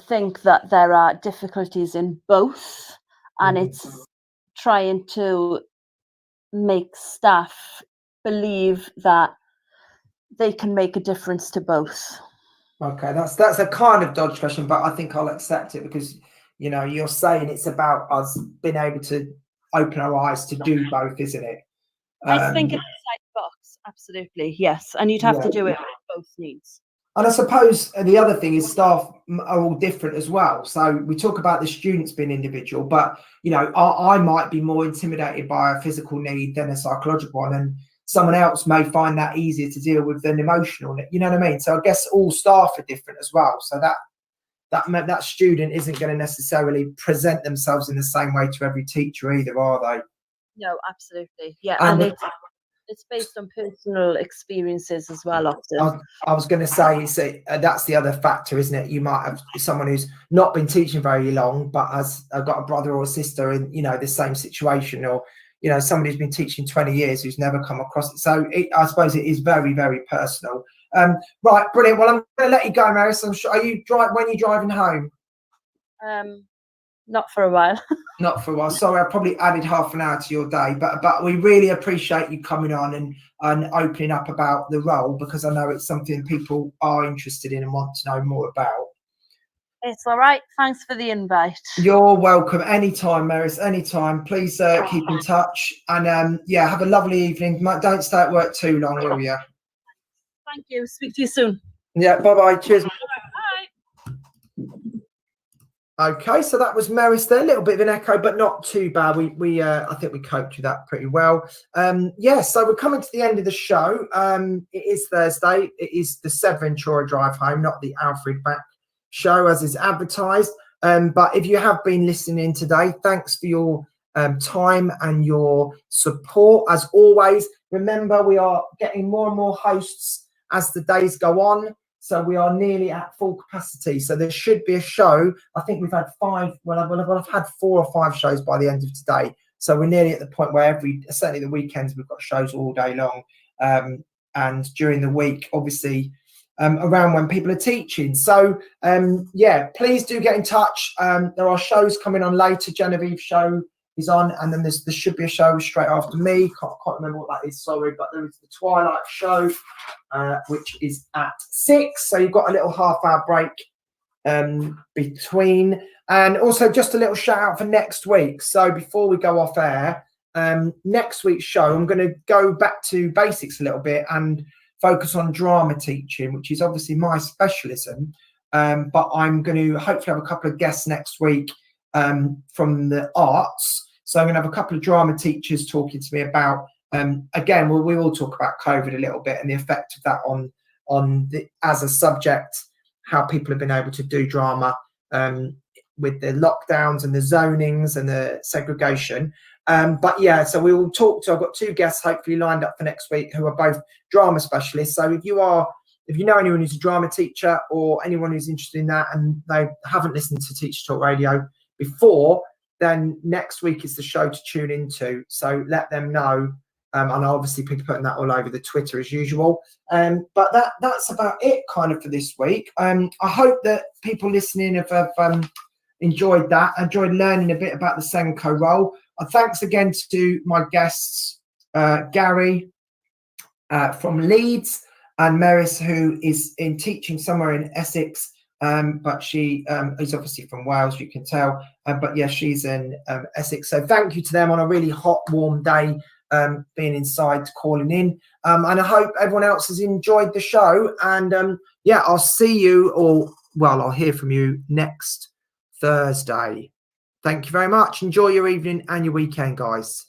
think that there are difficulties in both, and it's trying to make staff believe that they can make a difference to both. Okay, that's a kind of dodge question, but I think I'll accept it because you're saying it's about us being able to open our eyes to do both, isn't it? I think it's inside the box, absolutely, yes, and you'd have to do it with both needs. And I suppose the other thing is staff are all different as well. So we talk about the students being individual, but I might be more intimidated by a physical need than a psychological one, and someone else may find that easier to deal with than emotional. You know what I mean? So I guess all staff are different as well. So that student isn't going to necessarily present themselves in the same way to every teacher either, are they? No, absolutely. Yeah, and it's based on personal experiences as well often. I was going to say, that's the other factor, isn't it? You might have someone who's not been teaching very long, but has got a brother or a sister in, the same situation, or, somebody who's been teaching 20 years who's never come across it. So I suppose it is very, very personal. Right, brilliant. Well, I'm going to let you go, Maris. I'm sure. When are you driving home? Not for a while. Not for a while. Sorry, I probably added half an hour to your day, but we really appreciate you coming on and opening up about the role, because I know it's something people are interested in and want to know more about. It's all right. Thanks for the invite. You're welcome. Anytime, Maris, anytime. Please keep in touch. And yeah, have a lovely evening. Don't stay at work too long, will you? Thank you. Speak to you soon. Yeah, bye-bye. Cheers. Bye. Okay, so that was Maris there. A little bit of an echo, but not too bad. We I think we coped with that pretty well. Yeah, so we're coming to the end of the show. It is Thursday. It is the Seb Ventura drive home, not the Alfred Back show as is advertised. But if you have been listening today, thanks for your time and your support. As always, remember we are getting more and more hosts as the days go on. So we are nearly at full capacity. So there should be a show. I think we've had 5. Well, I've had 4 or 5 shows by the end of today. So we're nearly at the point where certainly the weekends, we've got shows all day long. And during the week, obviously, around when people are teaching. So yeah, please do get in touch. There are shows coming on later. Genevieve's show is on, and then there should be a show straight after me. Can't remember what that is, sorry, but there is the Twilight show, which is at 6. So you've got a little half-hour break between. And also just a little shout out for next week. So before we go off air, next week's show, I'm going to go back to basics a little bit and focus on drama teaching, which is obviously my specialism. But I'm going to hopefully have a couple of guests next week from the arts. So I'm going to have a couple of drama teachers talking to me about, again, we will talk about COVID a little bit and the effect of that on as a subject, how people have been able to do drama with the lockdowns and the zonings and the segregation. But yeah, so we will talk to, I've got 2 guests hopefully lined up for next week who are both drama specialists. So if you know anyone who's a drama teacher or anyone who's interested in that and they haven't listened to Teacher Talk Radio before, then next week is the show to tune into. So let them know. And I'll obviously be putting that all over the Twitter as usual. But that's about it kind of for this week. I hope that people listening have enjoyed that, enjoyed learning a bit about the Senko role. Thanks again to my guests, Gary from Leeds and Maris, who is in teaching somewhere in Essex. But she is obviously from Wales, you can tell. But yeah, she's in Essex. So thank you to them on a really hot, warm day, being inside, calling in. And I hope everyone else has enjoyed the show. And yeah, I'll see you, or well, I'll hear from you next Thursday. Thank you very much. Enjoy your evening and your weekend, guys.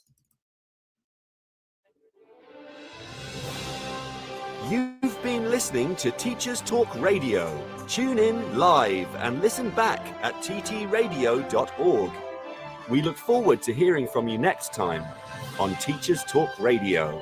You've been listening to Teachers Talk Radio. Tune in live and listen back at ttradio.org. We look forward to hearing from you next time on Teachers Talk Radio.